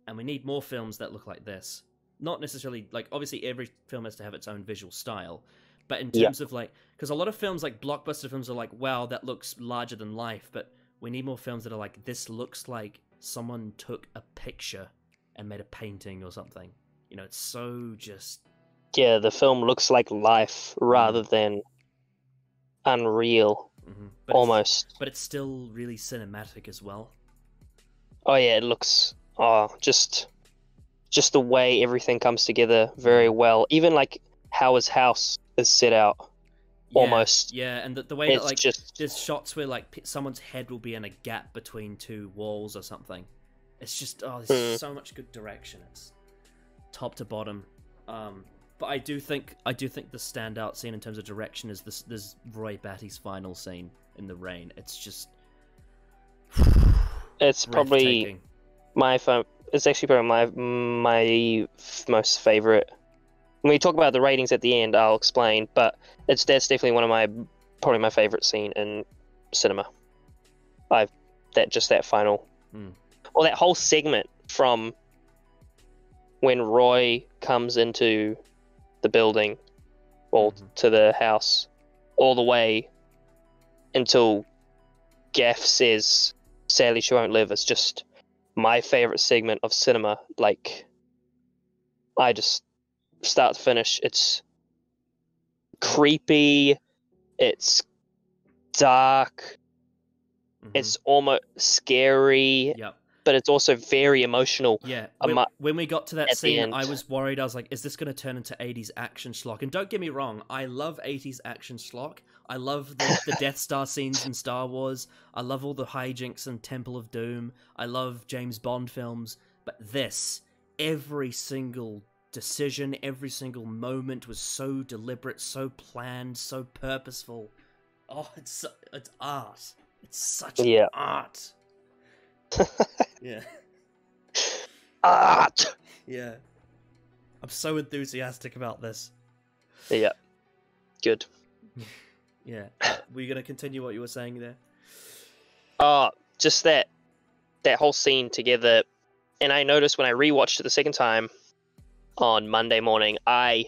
And we need more films that look like this. Not necessarily, obviously every film has to have its own visual style, but in terms of, because a lot of films, blockbuster films are like, wow, that looks larger than life, but we need more films that are like, this looks like someone took a picture and made a painting or something. You know, it's so just... Yeah, the film looks like life rather than unreal, almost. But it's still really cinematic as well. Oh yeah, it looks... just the way everything comes together very well. Even how his house is set out, almost. Yeah, and the way that just... there's shots where someone's head will be in a gap between two walls or something. It's just there's so much good direction. top to bottom. But I do think the standout scene in terms of direction is this Roy Batty's final scene in the rain. It's just it's probably it's actually probably my most favorite. When we talk about the ratings at the end, I'll explain, but that's definitely probably my favorite scene in cinema. That final, or that whole segment from when Roy comes into the building or to the house, all the way until Gaff says, "Sadly, she won't live." It's just my favorite segment of cinema. Like, I just start to finish. It's creepy. It's dark. It's almost scary. Yep. But it's also very emotional. Yeah, when we got to that scene, I was worried. I was like, is this going to turn into 80s action schlock? And don't get me wrong, I love 80s action schlock. I love the Death Star scenes in Star Wars. I love all the hijinks in Temple of Doom. I love James Bond films. But this, every single decision, every single moment was so deliberate, so planned, so purposeful. Oh, it's art. It's such art. Yeah. Art! Yeah. I'm so enthusiastic about this. Yeah. Good. Yeah. Were you going to continue what you were saying there? Just that whole scene together. And I noticed when I rewatched it the second time on Monday morning, I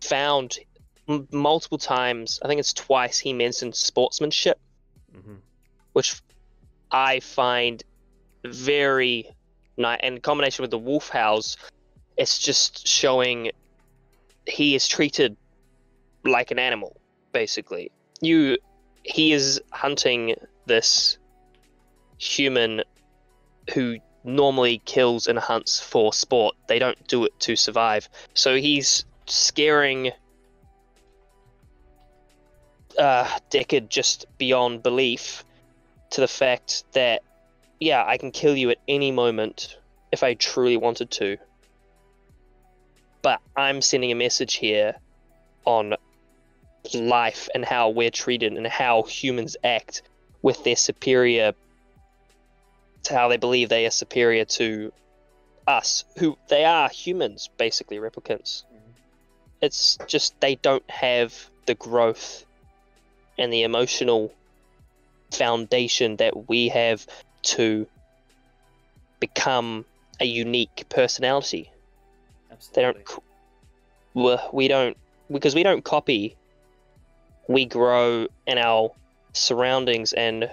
found multiple times, I think it's twice, he mentioned sportsmanship, which I find very nice. And in combination with the wolf howls, it's just showing he is treated like an animal, basically. He is hunting this human who normally kills and hunts for sport. They don't do it to survive. So he's scaring Deckard just beyond belief, to the fact that, yeah, I can kill you at any moment if I truly wanted to. But I'm sending a message here on life and how we're treated and how humans act with their superior, to how they believe they are superior to us, who they are humans, basically replicants. It's just they don't have the growth and the emotional foundation that we have to become a unique personality. Absolutely. We don't copy. We grow in our surroundings and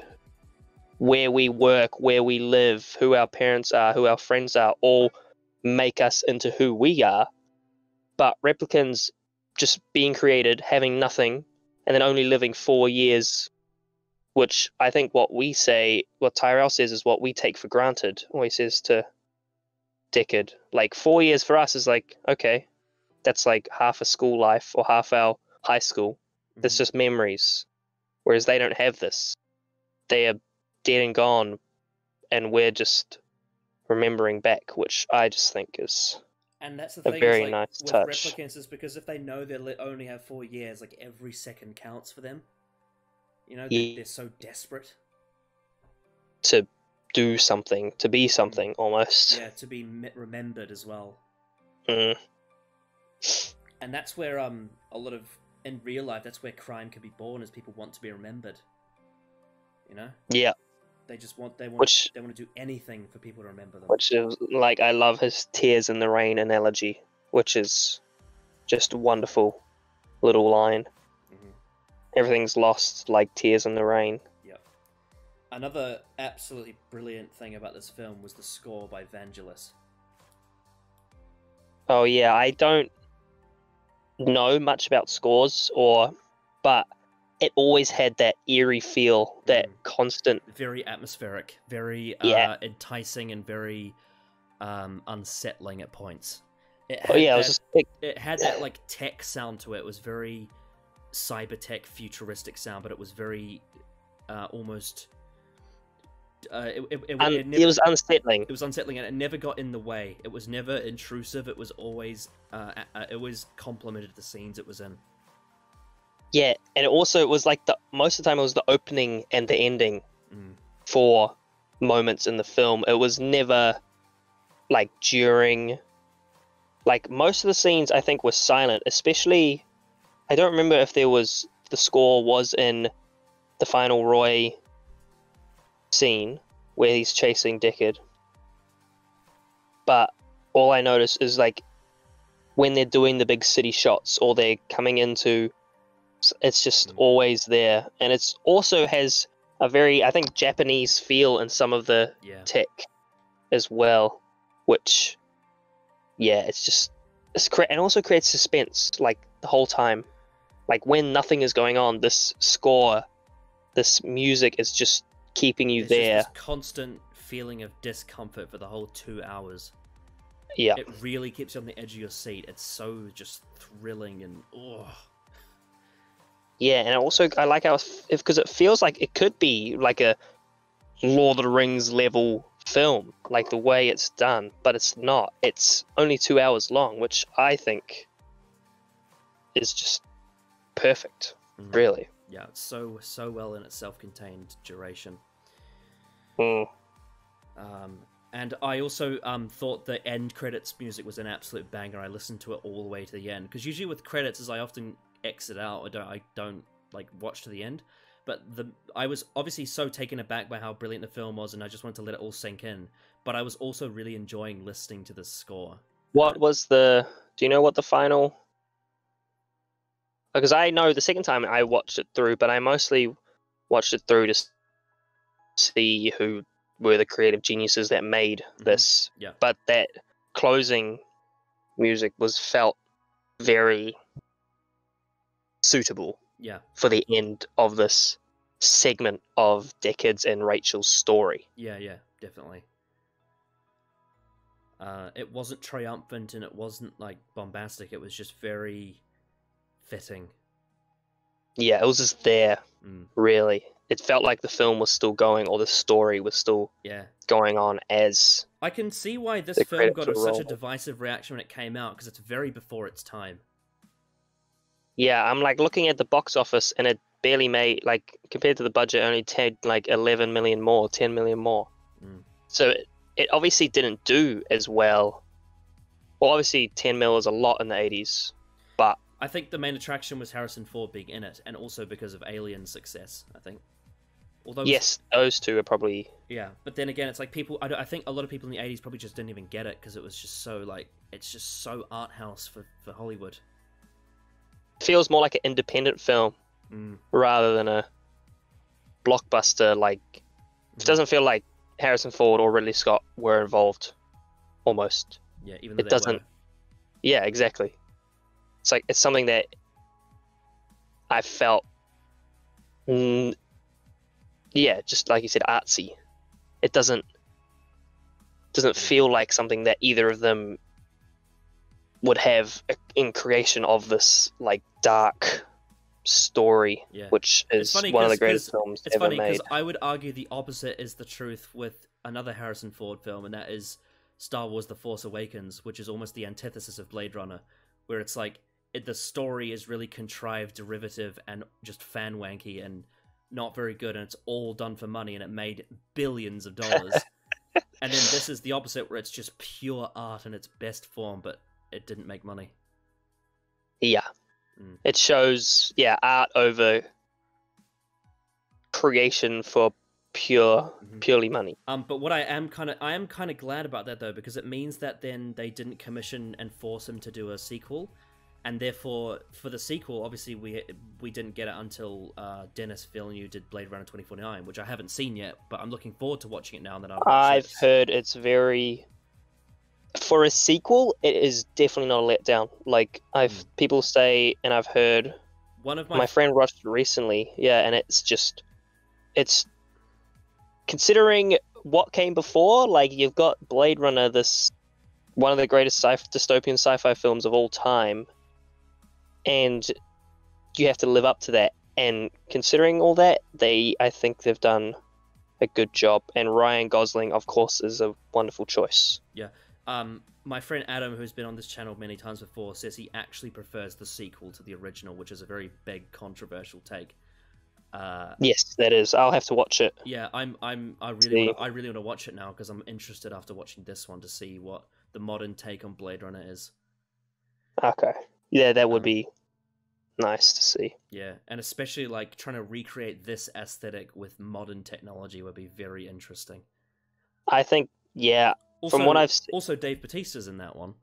where we work, where we live, who our parents are, who our friends are, all make us into who we are. But replicants just being created, having nothing, and then only living 4 years, which I think what Tyrell says is what we take for granted. What he says to Deckard, like 4 years for us is like, okay, that's like half a school life or half our high school. That's just memories. Whereas they don't have this. They are dead and gone, and we're just remembering back, which I just think is and that's the thing, a very like, nice with touch. replicants is because if they know they only have 4 years, like every second counts for them. You know, they're so desperate to do something, to be something, almost. Yeah, to be remembered as well. Mm. And that's where a lot of, in real life, that's where crime can be born, is people want to be remembered. You know? Yeah. They want to do anything for people to remember them. Which is, like, I love his tears in the rain analogy, which is just a wonderful little line. Everything's lost like tears in the rain. Yep. Another absolutely brilliant thing about this film was the score by Vangelis. Oh yeah, I don't know much about scores, but it always had that eerie feel, that constant... Very atmospheric, very enticing, and very unsettling at points. It had that like tech sound to it. It was very cyber tech, futuristic sound, but it was very almost It was unsettling. It was unsettling, and it never got in the way. It was never intrusive. It was always complemented the scenes it was in. Yeah, and it was like most of the time it was the opening and the ending for moments in the film. It was never like during. Like most of the scenes, I think, were silent. Especially, I don't remember if the score was in the final Roy scene where he's chasing Deckard. But all I notice is like when they're doing the big city shots or they're coming into, it's just always there, and it's also has a very, I think, Japanese feel in some of the tech as well, which it's and also creates suspense like the whole time. Like when nothing is going on, this score, this music is just keeping you there. Just this constant feeling of discomfort for the whole 2 hours. Yeah. It really keeps you on the edge of your seat. It's so just thrilling and Yeah, and also I like how because it feels like it could be like a Lord of the Rings level film, like the way it's done, but it's not. It's only 2 hours long, which I think is just perfect, really. Yeah, it's so well in its self-contained duration. And I also thought the end credits music was an absolute banger. I listened to it all the way to the end, because usually with credits, as I often exit out, I don't like watch to the end. But I was obviously so taken aback by how brilliant the film was, and I just wanted to let it all sink in. But I was also really enjoying listening to the score. Do you know what the final? Because I know the second time I watched it through, but I mostly watched it through to see who were the creative geniuses that made this. Yeah. But that closing music felt very suitable. Yeah. For the end of this segment of Deckard's and Rachel's story. Yeah, definitely. It wasn't triumphant and it wasn't like bombastic. It was just very fitting. Yeah, it was just there, really. It felt like the film was still going, or the story was still going on as... I can see why this film got such a divisive reaction when it came out, because it's very before its time. Yeah, I'm like looking at the box office, and it barely made, like, compared to the budget, only had like 11 million more, 10 million more. So it obviously didn't do as well. Well, obviously 10 mil is a lot in the 80s, but... I think the main attraction was Harrison Ford being in it, and also because of Alien's success, I think. Although yes, those two are probably... Yeah, but then again, it's like people... I think a lot of people in the 80s probably just didn't even get it, because it was just so, like... It's just so art house for Hollywood. Feels more like an independent film rather than a blockbuster. Like it doesn't feel like Harrison Ford or Ridley Scott were involved. Almost. Yeah, even though it doesn't. Yeah, exactly. It's like it's something that I felt. Yeah, just like you said, artsy. It doesn't feel like something that either of them would have in creation of this like dark story, which is one of the greatest films ever made. It's funny because I would argue the opposite is the truth with another Harrison Ford film, and that is Star Wars: The Force Awakens, which is almost the antithesis of Blade Runner, where it's like the story is really contrived, derivative, and just fan wanky and not very good, and it's all done for money, and it made billions of dollars. And then this is the opposite, where it's just pure art in its best form, but it didn't make money. Yeah. It shows art over creation for purely money. But what I am kind of glad about that, though, because it means that then they didn't commission and force him to do a sequel, and therefore for the sequel, obviously we didn't get it until Denis Villeneuve did Blade Runner 2049, which I haven't seen yet, but I'm looking forward to watching it now that I've heard it's very... For a sequel, it is definitely not a letdown. Like people say, and I've heard my friend watched it recently. Yeah, and it's considering what came before. Like you've got Blade Runner, this one of the greatest dystopian sci-fi films of all time, and you have to live up to that. And considering all that, I think they've done a good job. And Ryan Gosling, of course, is a wonderful choice. Yeah. My friend Adam, who's been on this channel many times before, says he actually prefers the sequel to the original, which is a very big, controversial take. Yes, that is. I'll have to watch it. Yeah, I really want to watch it now because I'm interested after watching this one to see what the modern take on Blade Runner is. Okay. Yeah, that would be nice to see. Yeah, and especially like trying to recreate this aesthetic with modern technology would be very interesting. I think, yeah. Also, from what I've seen, also Dave Bautista's in that one.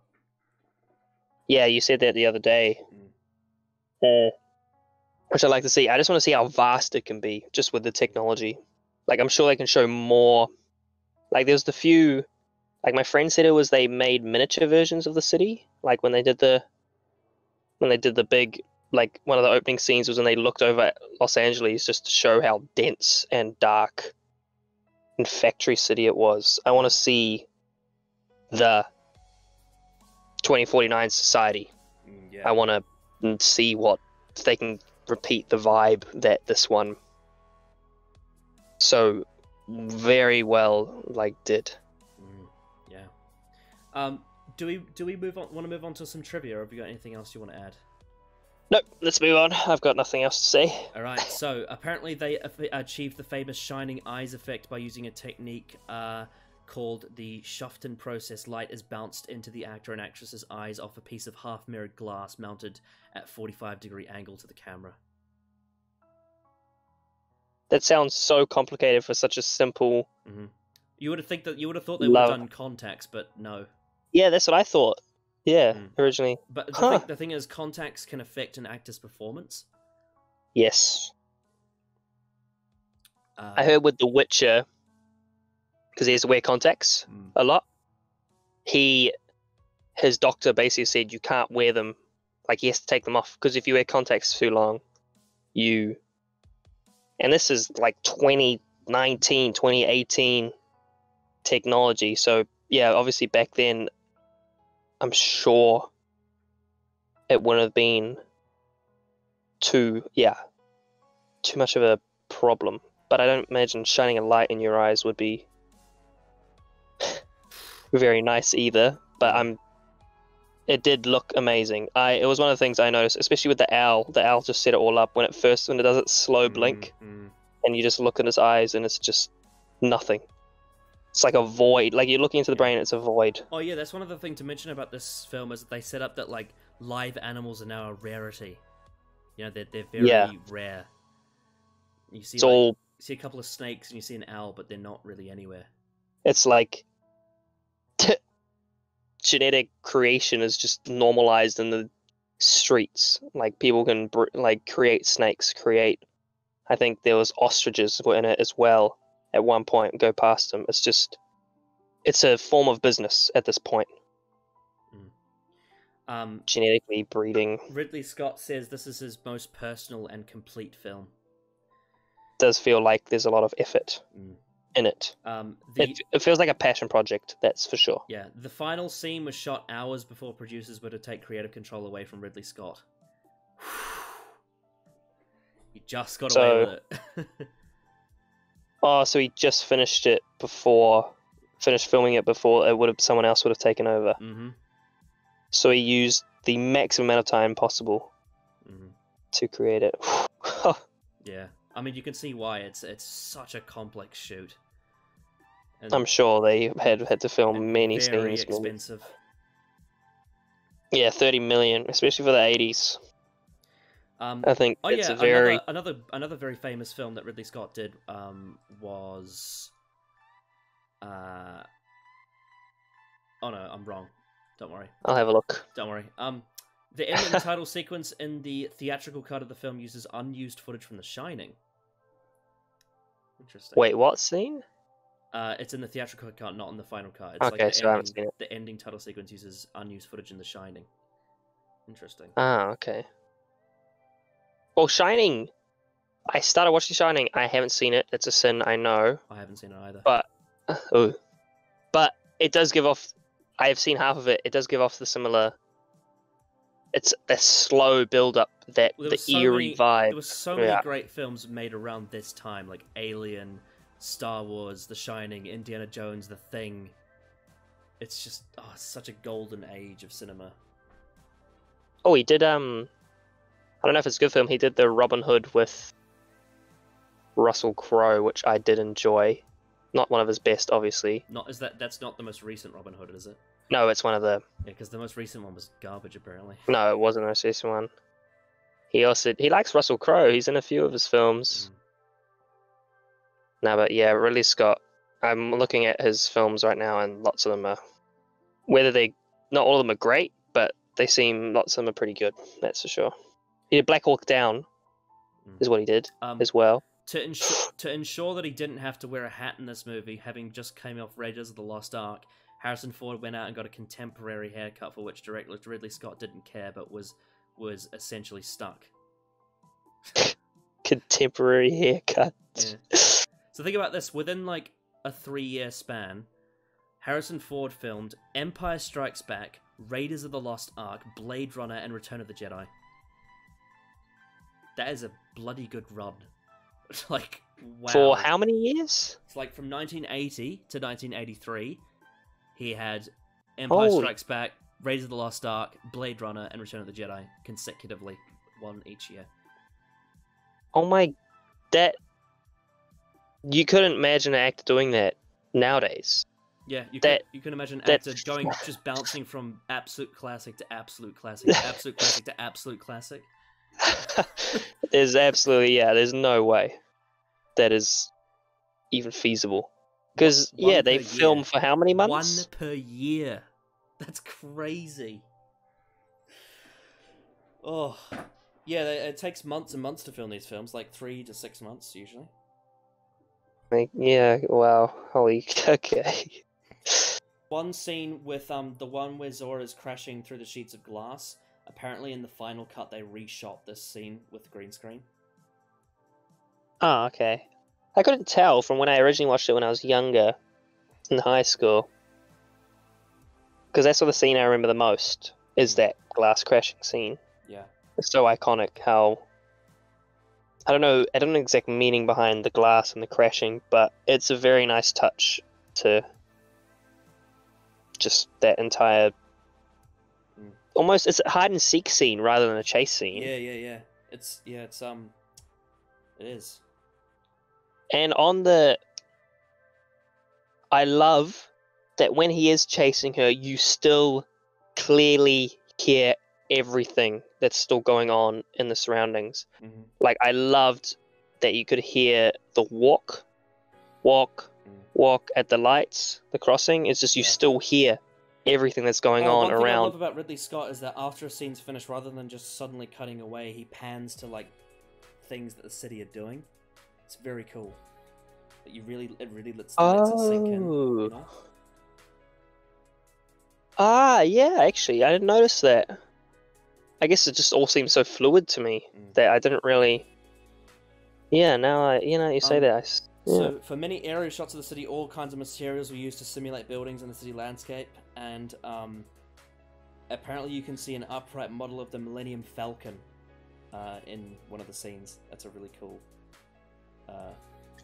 Yeah, you said that the other day. Which I'd like to see. I just want to see how vast it can be, just with the technology. Like, I'm sure they can show more. Like, there's the few. Like, my friend said they made miniature versions of the city. Like, when they did the big, like, one of the opening scenes was when they looked over at Los Angeles just to show how dense and dark and factory city it was. I want to see the 2049 society. Yeah. I want to see what if they can repeat the vibe that this one so very well did. Yeah. Do we move on? Want to move on to some trivia, or have you got anything else you want to add? Nope, let's move on. I've got nothing else to say. All right. So apparently they achieved the famous shining eyes effect by using a technique called the Schuften process. Light is bounced into the actor and actress's eyes off a piece of half-mirrored glass mounted at 45-degree angle to the camera. That sounds so complicated for such a simple. Mm-hmm. You would have thought they would have done contacts, but no. Yeah, that's what I thought. Yeah, originally. But the thing is, contacts can affect an actor's performance. Yes. I heard with The Witcher, because he has to wear contacts a lot. His doctor basically said you can't wear them. Like, he has to take them off, because if you wear contacts too long, and this is like 2019, 2018 technology. So, yeah, obviously back then, I'm sure it wouldn't have been too much of a problem. But I don't imagine shining a light in your eyes would be very nice either. But it did look amazing. It was one of the things I noticed, especially with the owl. The owl just set it all up when it does its slow blink, and you just look at his eyes, and it's just nothing. It's like a void. Like, you're looking into the brain, it's a void. Oh yeah, that's one other thing to mention about this film is that they set up that like live animals are now a rarity. You know, they're very rare. You see, you see a couple of snakes and you see an owl, but they're not really anywhere. It's like genetic creation is just normalized in the streets. Like, people can create snakes, I think there was ostriches were in it as well at one point and go past them. It's a form of business at this point. Genetically breeding. Ridley Scott says this is his most personal and complete film. Does feel like there's a lot of effort in it. It feels like a passion project, that's for sure. Yeah, the final scene was shot hours before producers were to take creative control away from Ridley Scott. He just got away with it. Oh, so he just finished filming it before someone else would have taken over. Mm-hmm. So he used the maximum amount of time possible to create it. Yeah, I mean, you can see why it's such a complex shoot. And I'm sure they had to film many scenes. Very expensive. Yeah, 30 million, especially for the 80s. I think it's a very another very famous film that Ridley Scott did was. Oh no, I'm wrong. Don't worry. I'll have a look. Don't worry. The end of the title sequence in the theatrical cut of the film uses unused footage from The Shining. Interesting. Wait, what scene? It's in the theatrical cut, not in the final cut. It's okay, so I haven't seen it. The ending title sequence uses unused footage in The Shining. Interesting. Ah, okay. Well, Shining. I started watching Shining. I haven't seen it. It's a sin, I know. I haven't seen it either. But it does give off. I have seen half of it. It does give off the similar. It's the slow build up, eerie vibe. There were so many great films made around this time, like Alien, Star Wars, The Shining, Indiana Jones, The Thing. It's just such a golden age of cinema. Oh, he did I don't know if it's a good film. He did the Robin Hood with Russell Crowe, which I did enjoy. Not one of his best, obviously. That's not the most recent Robin Hood, is it? No, it's one of the... Yeah, because the most recent one was garbage, apparently. No, it wasn't the most recent one. He likes Russell Crowe. He's in a few of his films. No, but yeah, Ridley Scott. I'm looking at his films right now, and lots of them are... Not all of them are great, but lots of them are pretty good, that's for sure. He did Black Hawk Down, is what he did, as well. To ensure that he didn't have to wear a hat in this movie, having just came off Raiders of the Lost Ark, Harrison Ford went out and got a contemporary haircut, for which director Ridley Scott didn't care, but was essentially stuck. Contemporary haircut. Yeah. So think about this: within like a 3-year span, Harrison Ford filmed Empire Strikes Back, Raiders of the Lost Ark, Blade Runner, and Return of the Jedi. That is a bloody good run. Like, wow. For how many years? It's like from 1980 to 1983, he had Empire Strikes Back, Raiders of the Lost Ark, Blade Runner, and Return of the Jedi consecutively, one each year. Oh my... You couldn't imagine an actor doing that nowadays. Yeah, you can imagine an actor just bouncing from absolute classic to absolute classic to absolute classic to absolute classic. There's no way that is even feasible. Because, they film for how many months? 1 per year. That's crazy. Oh, yeah, it takes months and months to film these films, like 3 to 6 months, usually. Yeah, wow. Holy, okay. One scene with the one where Zora is crashing through the sheets of glass. Apparently, in the final cut, they reshot this scene with green screen. Oh, okay. I couldn't tell from when I originally watched it when I was younger, in high school. Because that's the scene I remember the most, is that glass crashing scene. Yeah. It's so iconic how... I don't know the exact meaning behind the glass and the crashing, but it's a very nice touch to just that entire... Almost, it's a hide-and-seek scene rather than a chase scene. Yeah. It is. And I love that when he is chasing her, you still clearly hear everything that's still going on in the surroundings. Mm-hmm. Like, I loved that you could hear the walk at the lights, the crossing. It's just you still hear everything that's going on one thing around. I love about Ridley Scott is that after a scene's finished, rather than just suddenly cutting away, he pans to like things that the city are doing. It's very cool. But it really lets it sink in. You know? Yeah, actually, I didn't notice that. I guess it just all seems so fluid to me that I didn't really... Yeah, now you say that. So, for many aerial shots of the city, all kinds of materials were used to simulate buildings in the city landscape, and apparently you can see an upright model of the Millennium Falcon in one of the scenes. That's a really cool...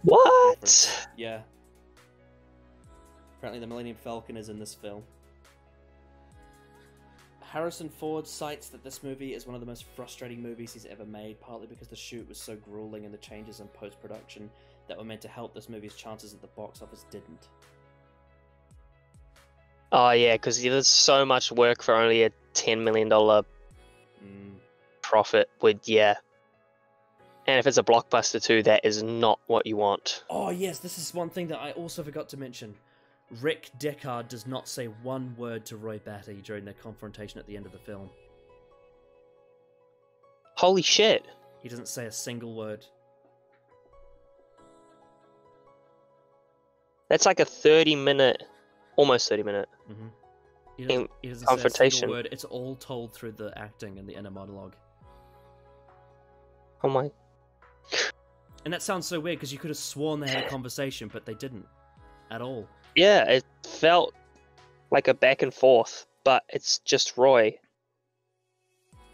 What? reference. Yeah. Apparently the Millennium Falcon is in this film. Harrison Ford cites that this movie is one of the most frustrating movies he's ever made, partly because the shoot was so grueling and the changes in post-production that were meant to help this movie's chances at the box office didn't. Oh yeah, because there's so much work for only a $10 million profit. And if it's a blockbuster too, that is not what you want. Oh yes, this is one thing that I also forgot to mention. Rick Deckard does not say one word to Roy Batty during their confrontation at the end of the film. Holy shit. He doesn't say a single word. That's like a 30-minute, almost 30-minute He doesn't confrontation. Say a single word. It's all told through the acting and the inner monologue. Oh my... And that sounds so weird because you could have sworn they had a conversation, but they didn't. At all. Yeah, it felt like a back and forth, but it's just Roy.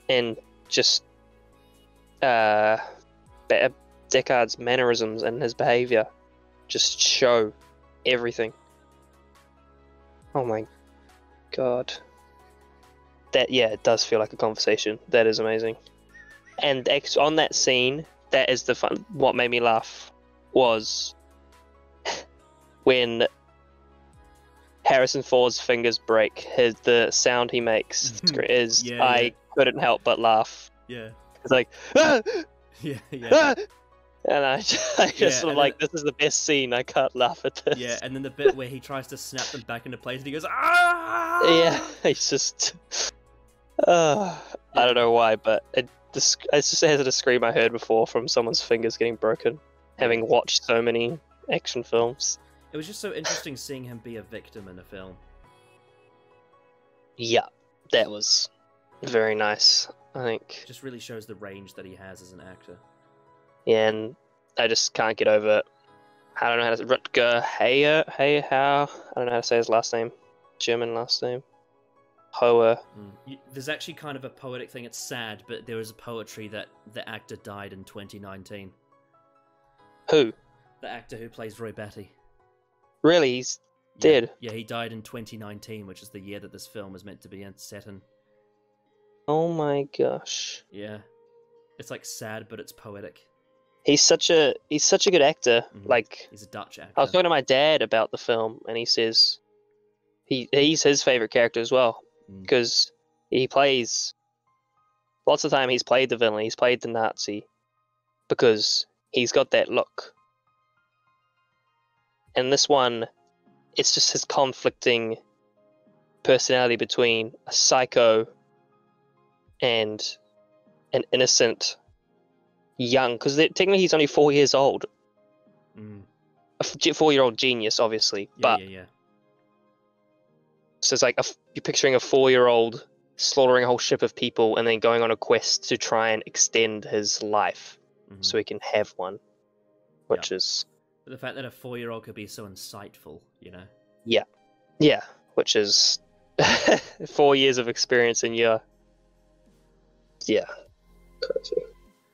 And just Deckard's mannerisms and his behavior. just show everything. Oh my god. That, yeah, it does feel like a conversation. That is amazing. And on that scene, that is the fun. What made me laugh was when Harrison Ford's fingers break. The sound he makes is I couldn't help but laugh. Yeah. It's like, ah! Yeah, yeah. Ah! And I just was like, this is the best scene. I can't laugh at this. Yeah, and then the bit where he tries to snap them back into place and he goes, ah! Yeah, he's just. I don't know why, but it's just has a scream I heard before from someone's fingers getting broken, having watched so many action films. It was just so interesting seeing him be a victim in a film. Yeah, that was very nice, I think. It just really shows the range that he has as an actor. Yeah, and I just can't get over it. I don't know how to say Rutger Hauer. I don't know how to say his last name. German last name. Hauer. There's actually kind of a poetic thing. It's sad, but there was a poetry that the actor died in 2019. Who? The actor who plays Roy Batty. Really? He's dead? Yeah, he died in 2019, which is the year that this film is meant to be set in. Oh my gosh. Yeah. It's like sad, but it's poetic. He's such a good actor. Like, he's a Dutch actor. I was talking to my dad about the film, and he says he's his favorite character as well, because he plays lots of time. He's played the villain. He's played the Nazi because he's got that look. And this one, it's just his conflicting personality between a psycho and an innocent young, because technically he's only 4 years old. A 4-year-old genius, obviously, but yeah. So it's like you're picturing a 4-year-old slaughtering a whole ship of people and then going on a quest to try and extend his life so he can have one, which is... But the fact that a 4-year-old could be so insightful, you know? Yeah, which is 4 years of experience in your... Yeah.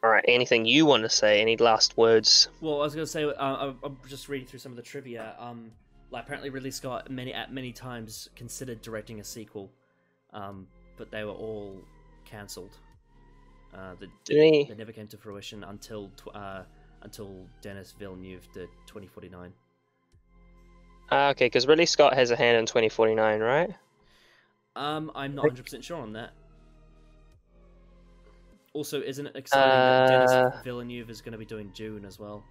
Alright, anything you want to say? Any last words? Well, I was going to say, I'm just reading through some of the trivia. Like, apparently Ridley Scott at many times considered directing a sequel, but they were all cancelled. They never came to fruition until Denis Villeneuve did 2049. Okay, because Ridley Scott has a hand in 2049, right? I'm not 100% sure on that. Also, isn't it exciting that Denis Villeneuve is going to be doing Dune as well?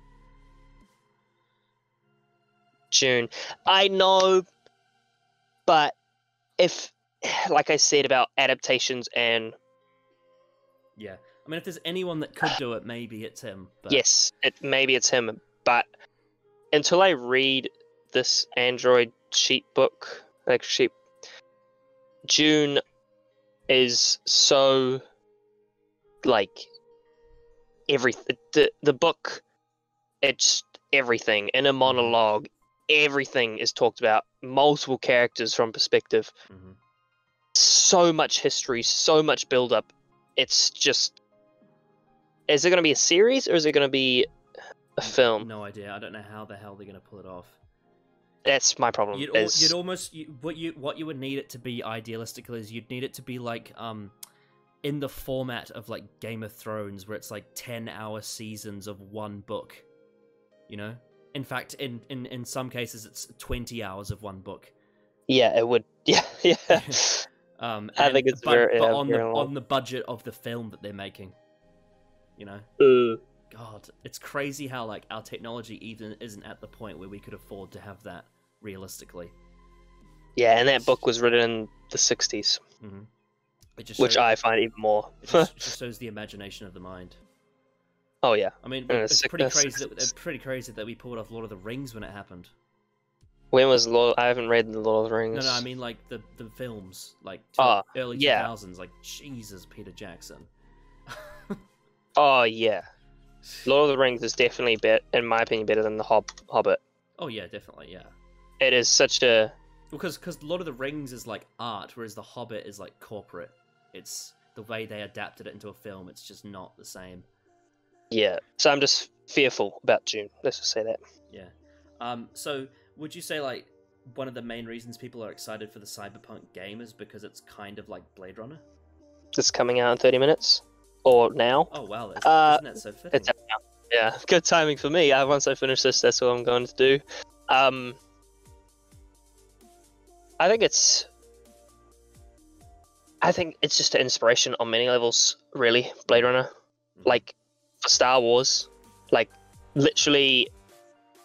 Dune. I know, but if, like I said about adaptations and... Yeah. I mean, if there's anyone that could do it, maybe it's him. But... Yes, maybe it's him, but until I read this Android sheet book, Dune is so... like everything. The book, it's everything in a monologue. Everything is talked about. Multiple characters from perspective. So much history, so much build up. It's just... Is it going to be a series or is it going to be a film? No idea. I don't know how the hell they're going to pull it off. That's my problem. What you would need it to be idealistically is you'd need it to be like in the format of like Game of Thrones, where it's like 10-hour seasons of one book, you know? In fact, in some cases, it's 20 hours of one book. Yeah, it would. Yeah. I think it's very on the budget of the film that they're making, you know? God, it's crazy how like our technology even isn't at the point where we could afford to have that realistically. Yeah, and that book was written in the 60s. Which I find even more. It just shows the imagination of the mind. Oh yeah. I mean, it's pretty crazy that we pulled off Lord of the Rings when it happened. When was I haven't read the Lord of the Rings. No, I mean like the films, like early 2000s. Like Jesus, Peter Jackson. Oh yeah, Lord of the Rings is definitely in my opinion, better than the Hobbit. Oh yeah, definitely, yeah. It is such a... Because Lord of the Rings is like art, whereas the Hobbit is like corporate. It's the way they adapted it into a film. It's just not the same. Yeah, so I'm just fearful about Dune. Let's just say that. Yeah. So would you say like one of the main reasons people are excited for the Cyberpunk game is because it's kind of like Blade Runner? It's coming out in 30 minutes, or now. Oh wow, isn't that so fitting? It's out now. Yeah, good timing for me. Once I finish this, that's what I'm going to do. I think it's just an inspiration on many levels, really. Blade Runner, like for Star Wars, like literally.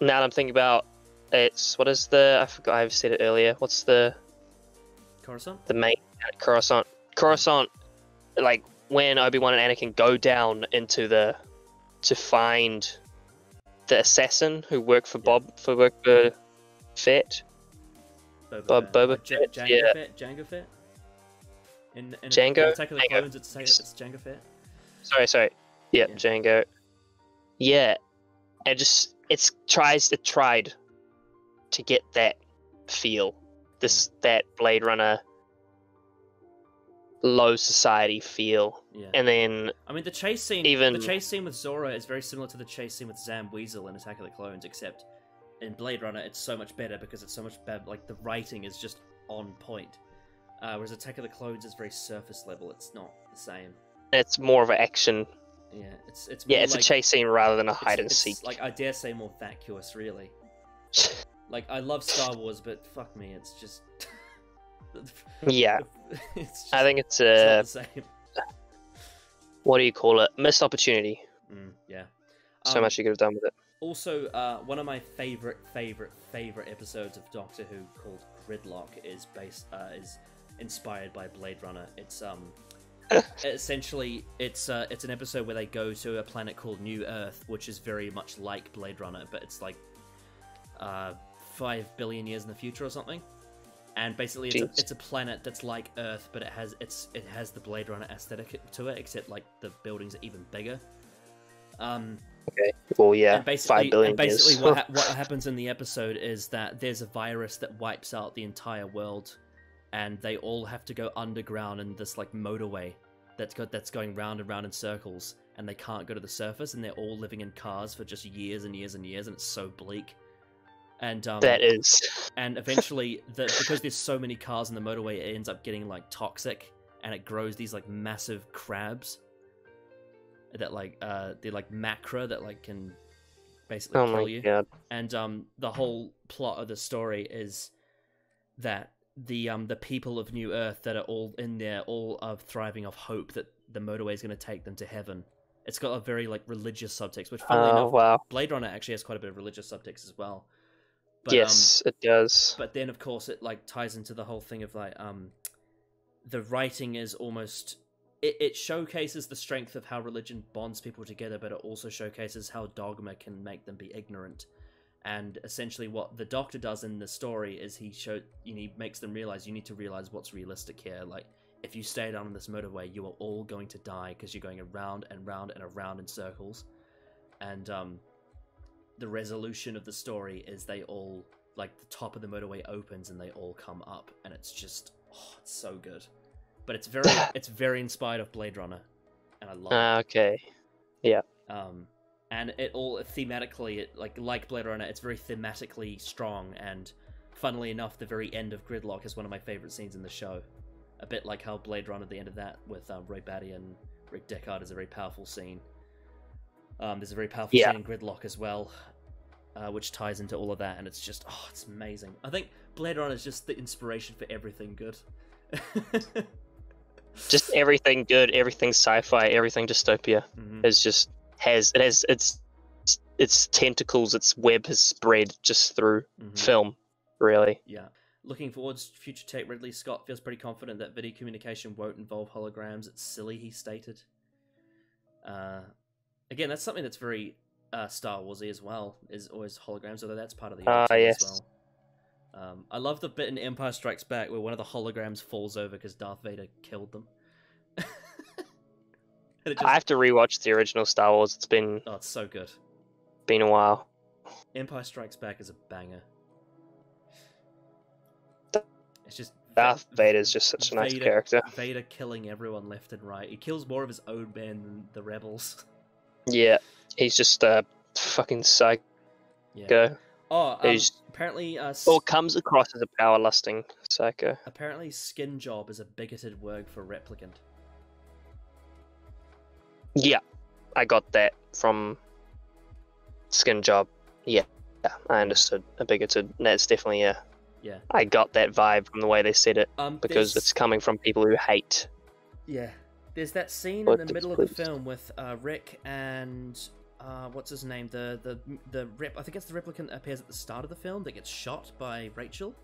Now that I'm thinking about it's I forgot, I've said it earlier. What's the Coruscant? The main Coruscant. Coruscant, like when Obi-Wan and Anakin go down into to find the assassin who worked for Boba Fett. Boba Fett. Jango Fett. In Attack of the Clones, it's Jango Fett. Sorry. Yeah, Jango. Yeah, and it tried to get that feel, that Blade Runner low society feel. Yeah. And then I mean the chase scene with Zora is very similar to the chase scene with Zam Weasel in Attack of the Clones, except in Blade Runner it's so much better because it's so much better, like the writing is just on point. Whereas Attack of the Clones is very surface level, it's not the same. It's more of an action. Yeah, it's a chase scene rather than a hide and seek. Like I dare say more vacuous, really. Like I love Star Wars, but fuck me, it's just yeah. I think it's not the same. What do you call it? Missed opportunity. Yeah. So much you could have done with it. Also, one of my favorite episodes of Doctor Who called Gridlock is inspired by Blade Runner. It's essentially it's an episode where they go to a planet called New Earth, which is very much like Blade Runner, but it's like 5 billion years in the future or something. And basically, it's a planet that's like Earth, but it has the Blade Runner aesthetic to it, except like the buildings are even bigger. Okay. Well, yeah. 5 billion years. What happens in the episode is that there's a virus that wipes out the entire world, and they all have to go underground in this like motorway that's going round and round in circles, and they can't go to the surface, and they're all living in cars for just years and years and years, and it's so bleak. And and eventually, because there's so many cars in the motorway, it ends up getting like toxic, and it grows these like massive crabs that like they're like macra that like can basically kill you. God. And the whole plot of the story is that the people of New Earth that are all in there all are thriving off hope that the motorway is going to take them to heaven. It's got a very like religious subtext, which funnily enough, Blade Runner actually has quite a bit of religious subtext as well. But, yes, it does. But then, of course, it like ties into the whole thing of like the writing is almost it showcases the strength of how religion bonds people together, but it also showcases how dogma can make them be ignorant. And essentially, what the Doctor does in the story is he makes them realize you need to realize what's realistic here. Like, if you stay down on this motorway, you are all going to die because you're going around and round and around in circles. And the resolution of the story is they all, like, the top of the motorway opens and they all come up, and it's just, it's so good. But it's very inspired of Blade Runner, and I love it. Okay, yeah. And it all thematically, like Blade Runner, it's very thematically strong. And funnily enough, the very end of Gridlock is one of my favorite scenes in the show. A bit like how Blade Runner, the end of that with Roy Batty and Rick Deckard, is a very powerful scene. There's a very powerful scene in Gridlock as well, which ties into all of that, and it's just, it's amazing. I think Blade Runner is just the inspiration for everything good. Just everything good, everything sci-fi, everything dystopia is just has its tentacles, its web has spread just through film, really. Yeah. Looking forward to future tech, Ridley Scott feels pretty confident that video communication won't involve holograms. It's silly, he stated. Again, that's something that's very Star Warsy as well, is always holograms, although that's part of the yes. as well. I love the bit in Empire Strikes Back where one of the holograms falls over because Darth Vader killed them. I have to rewatch the original Star Wars. It's so good. Been a while. Empire Strikes Back is a banger. It's just Darth Vader's just such a nice character. Vader killing everyone left and right. He kills more of his own men than the rebels. Yeah, he's just a fucking psycho. Yeah. Oh, who's apparently, or comes across as a power-lusting psycho. apparently, skin job is a bigoted word for replicant. Yeah, I got that from Skin Job. Yeah, I understood. A bigoted. That's definitely Yeah. I got that vibe from the way they said it because it's coming from people who hate. Yeah. There's that scene What in the takes middle of the place. film with Rick and what's his name? The I think it's the replicant that appears at the start of the film that gets shot by Rachel.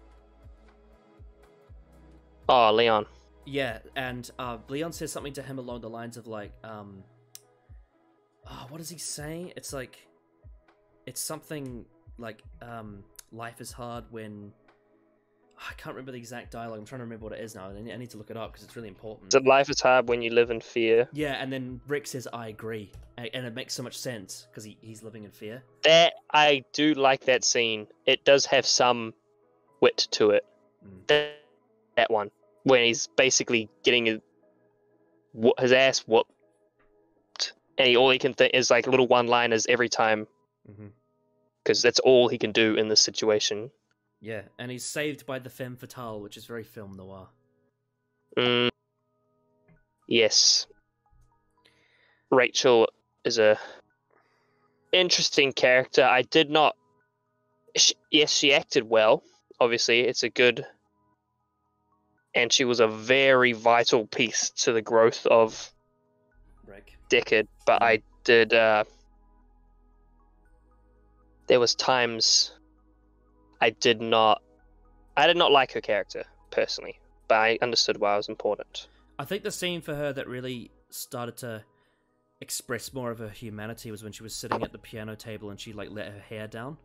Oh, Leon. Yeah, and Leon says something to him along the lines of like, what does he say? It's like, it's something like, life is hard when. I can't remember the exact dialogue. I'm trying to remember what it is now. I need to look it up because it's really important. So life is hard when you live in fear. Yeah, and then Rick says, "I agree," and it makes so much sense because he's living in fear. That I do like that scene. It does have some wit to it. That one when he's basically getting his ass whooped, and all he can think is like little one-liners every time, because that's all he can do in this situation. Yeah, and he's saved by the femme fatale, which is very film noir. Yes. Rachel is a interesting character. I did not. Yes, she acted well. Obviously, it's a good, and she was a very vital piece to the growth of Rick. Deckard. But I did. There was times I did not like her character personally, but I understood why it was important. I think the scene for her that really started to express more of her humanity was when she was sitting at the piano table and she like let her hair down.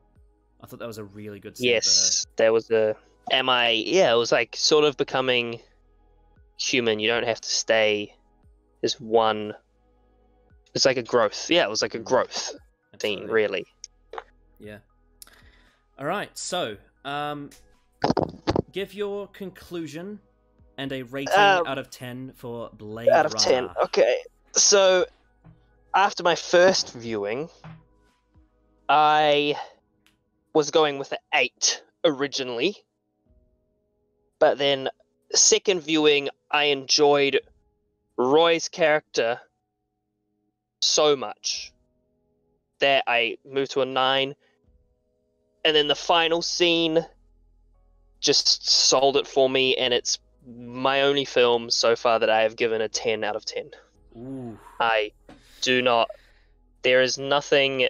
I thought that was a really good scene for her. There was it was like sort of becoming human. You don't have to stay as one. It's like a growth. Yeah, it was like a growth scene, really. Yeah. All right, so give your conclusion and a rating out of 10 for Blade Runner. Out of 10. Okay. So after my first viewing, I was going with an 8 originally. But then second viewing, I enjoyed Roy's character so much that I moved to a 9. And then the final scene just sold it for me, and it's my only film so far that I have given a 10 out of 10. Ooh. I do not... There is nothing...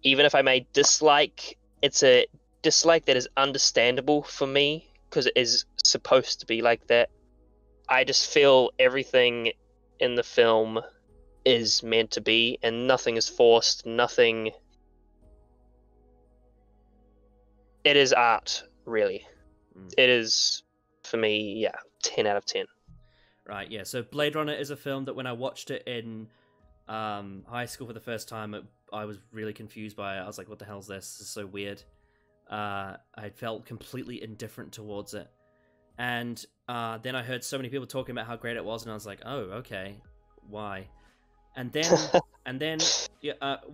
Even if I may dislike, it's a dislike that is understandable for me, because it is supposed to be like that. I just feel everything in the film is meant to be, and nothing is forced, nothing... It is art, really. It is, for me, 10 out of 10. Right, yeah. So Blade Runner is a film that when I watched it in high school for the first time, I was really confused by it. I was like, what the hell is this? This is so weird. I felt completely indifferent towards it. And then I heard so many people talking about how great it was, and I was like, oh, okay. Why? And then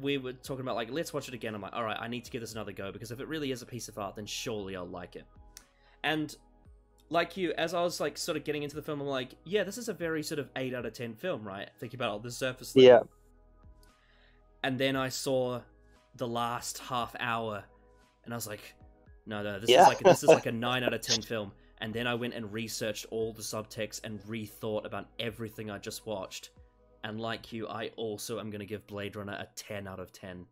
we were talking about, like, let's watch it again. I'm like, all right, I need to give this another go, because if it really is a piece of art, then surely I'll like it. And like you, as I was, like, sort of getting into the film, I'm like, yeah, this is a very sort of 8 out of 10 film, right? Thinking about all the surface level. Yeah. And then I saw the last half hour, and I was like, no, this is like a 9 out of 10 film. And then I went and researched all the subtext and rethought about everything I just watched. And like you, I also am going to give Blade Runner a 10 out of 10.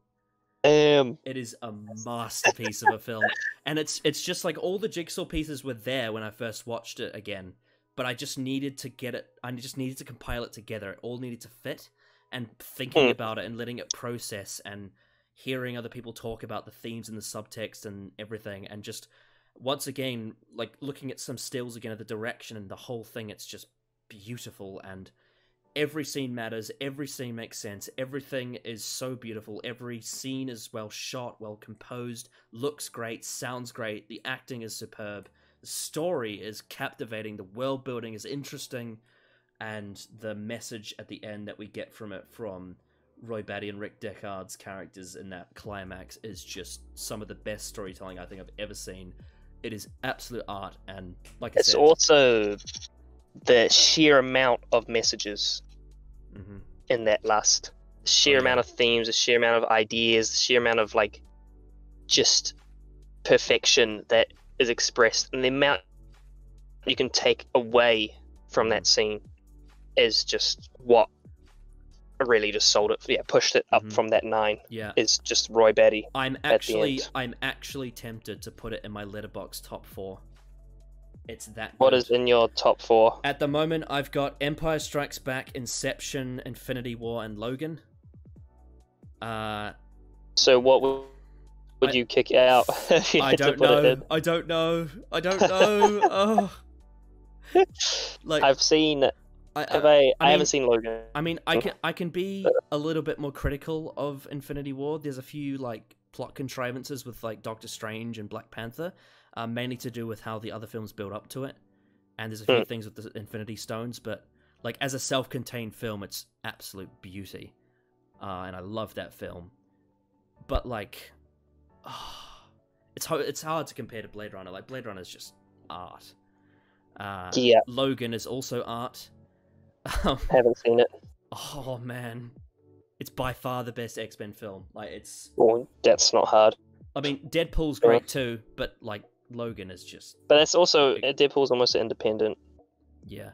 It is a masterpiece of a film. And it's just like all the jigsaw pieces were there when I first watched it again. But I just needed to get it, I just needed to compile it together. It all needed to fit. And thinking about it and letting it process and hearing other people talk about the themes and the subtext and everything. And just, once again, like looking at some stills again of the direction and the whole thing, it's just beautiful. And every scene matters, every scene makes sense, everything is so beautiful, every scene is well shot, well composed, looks great, sounds great, the acting is superb, the story is captivating, the world building is interesting, and the message at the end that we get from it, from Roy Batty and Rick Deckard's characters in that climax is just some of the best storytelling I think I've ever seen. It is absolute art, and like I said, it's also the sheer amount of messages in that lust. The sheer amount of themes, the sheer amount of ideas, the sheer amount of like just perfection that is expressed, and the amount you can take away from that scene is just what really just sold it. Yeah, pushed it up from that 9. Yeah, is just Roy Batty. I'm actually tempted to put it in my Letterboxd top 4. It's that good. What is in your top 4? At the moment, I've got Empire Strikes Back, Inception, Infinity War, and Logan. So what would you kick out? If you I had to don't put it know. in? I don't know. Oh. Like, I've seen. I haven't seen Logan. I mean, I can be a little bit more critical of Infinity War. There's a few like plot contrivances with like Doctor Strange and Black Panther, mainly to do with how the other films build up to it. And there's a few things with the Infinity Stones, but like as a self-contained film, it's absolute beauty, and I love that film. But like, it's hard to compare to Blade Runner. Like Blade Runner is just art. Yeah. Logan is also art. Haven't seen it. Oh man, it's by far the best X-Men film. Like it's. Well, that's not hard. I mean, Deadpool's great too, but like Logan is just. But that's also Deadpool's almost independent. Yeah,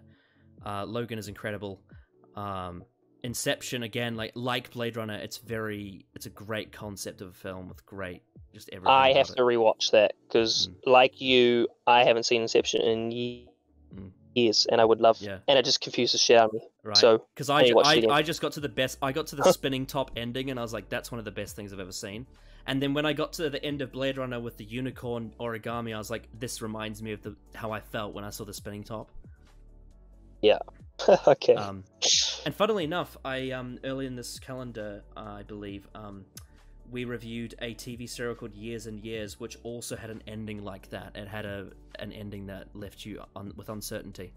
Logan is incredible. Inception again, like Blade Runner, it's a great concept of a film with great just everything. I have to rewatch that because, like you, I haven't seen Inception in years, and I would love. Yeah. And it just confuses shit out of me. Right. So because I just got to the best. I got to the spinning top ending, and I was like, that's one of the best things I've ever seen. And then when I got to the end of Blade Runner with the unicorn origami, I was like, this reminds me of how I felt when I saw the spinning top. Yeah. Okay. And funnily enough, I early in this calendar, I believe, we reviewed a TV serial called Years and Years, which also had an ending like that. It had an ending that left you with uncertainty.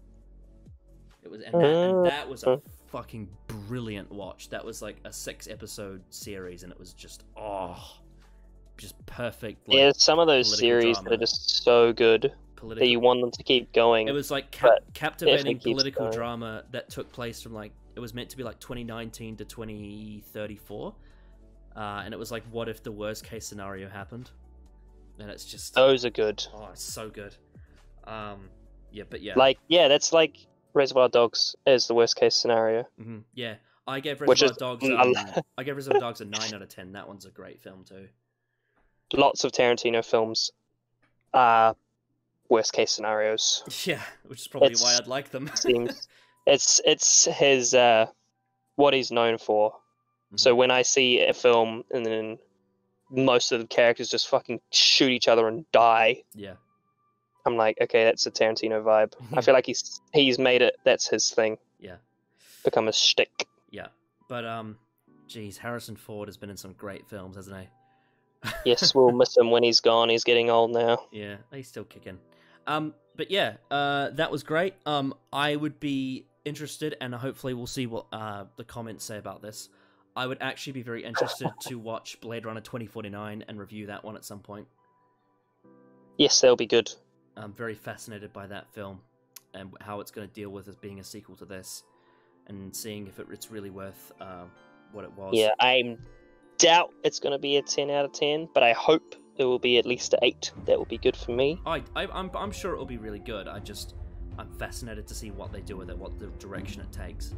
It was, and that was a fucking brilliant watch. That was like a 6-episode series, and it was just just perfect. Like, yeah, some of those series that are just so good that you want them to keep going. It was like captivating political drama that took place from like, it was meant to be like 2019 to 2034, and it was like, what if the worst case scenario happened? And it's just, those are good. Oh, it's so good. That's like Reservoir Dogs is the worst case scenario. Yeah, I gave Reservoir Dogs a 9 out of 10. That one's a great film too. Lots of Tarantino films are worst case scenarios. Yeah, which is probably why I'd like them. It's his what he's known for. So when I see a film and then most of the characters just fucking shoot each other and die, I'm like, okay, that's a Tarantino vibe. I feel like he's made it. That's his thing. Yeah, become a shtick. Yeah, but geez, Harrison Ford has been in some great films, hasn't he? Yes, we'll miss him when he's gone. He's getting old now. Yeah, he's still kicking. But yeah, that was great. I would be interested, and hopefully we'll see what the comments say about this. I would actually be very interested to watch Blade Runner 2049 and review that one at some point. Yes, that'll be good. I'm very fascinated by that film and how it's going to deal with as being a sequel to this, and seeing if it's really worth what it was. Yeah, I doubt it's going to be a 10 out of 10, but I hope it will be at least an 8. That will be good for me. I'm sure it will be really good. I'm fascinated to see what they do with it, what the direction it takes.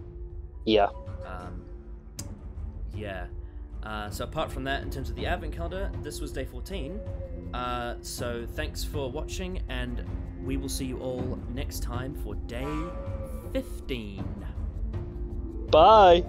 Yeah. So apart from that, in terms of the advent calendar, this was day 14. So thanks for watching, and we will see you all next time for day 15. Bye.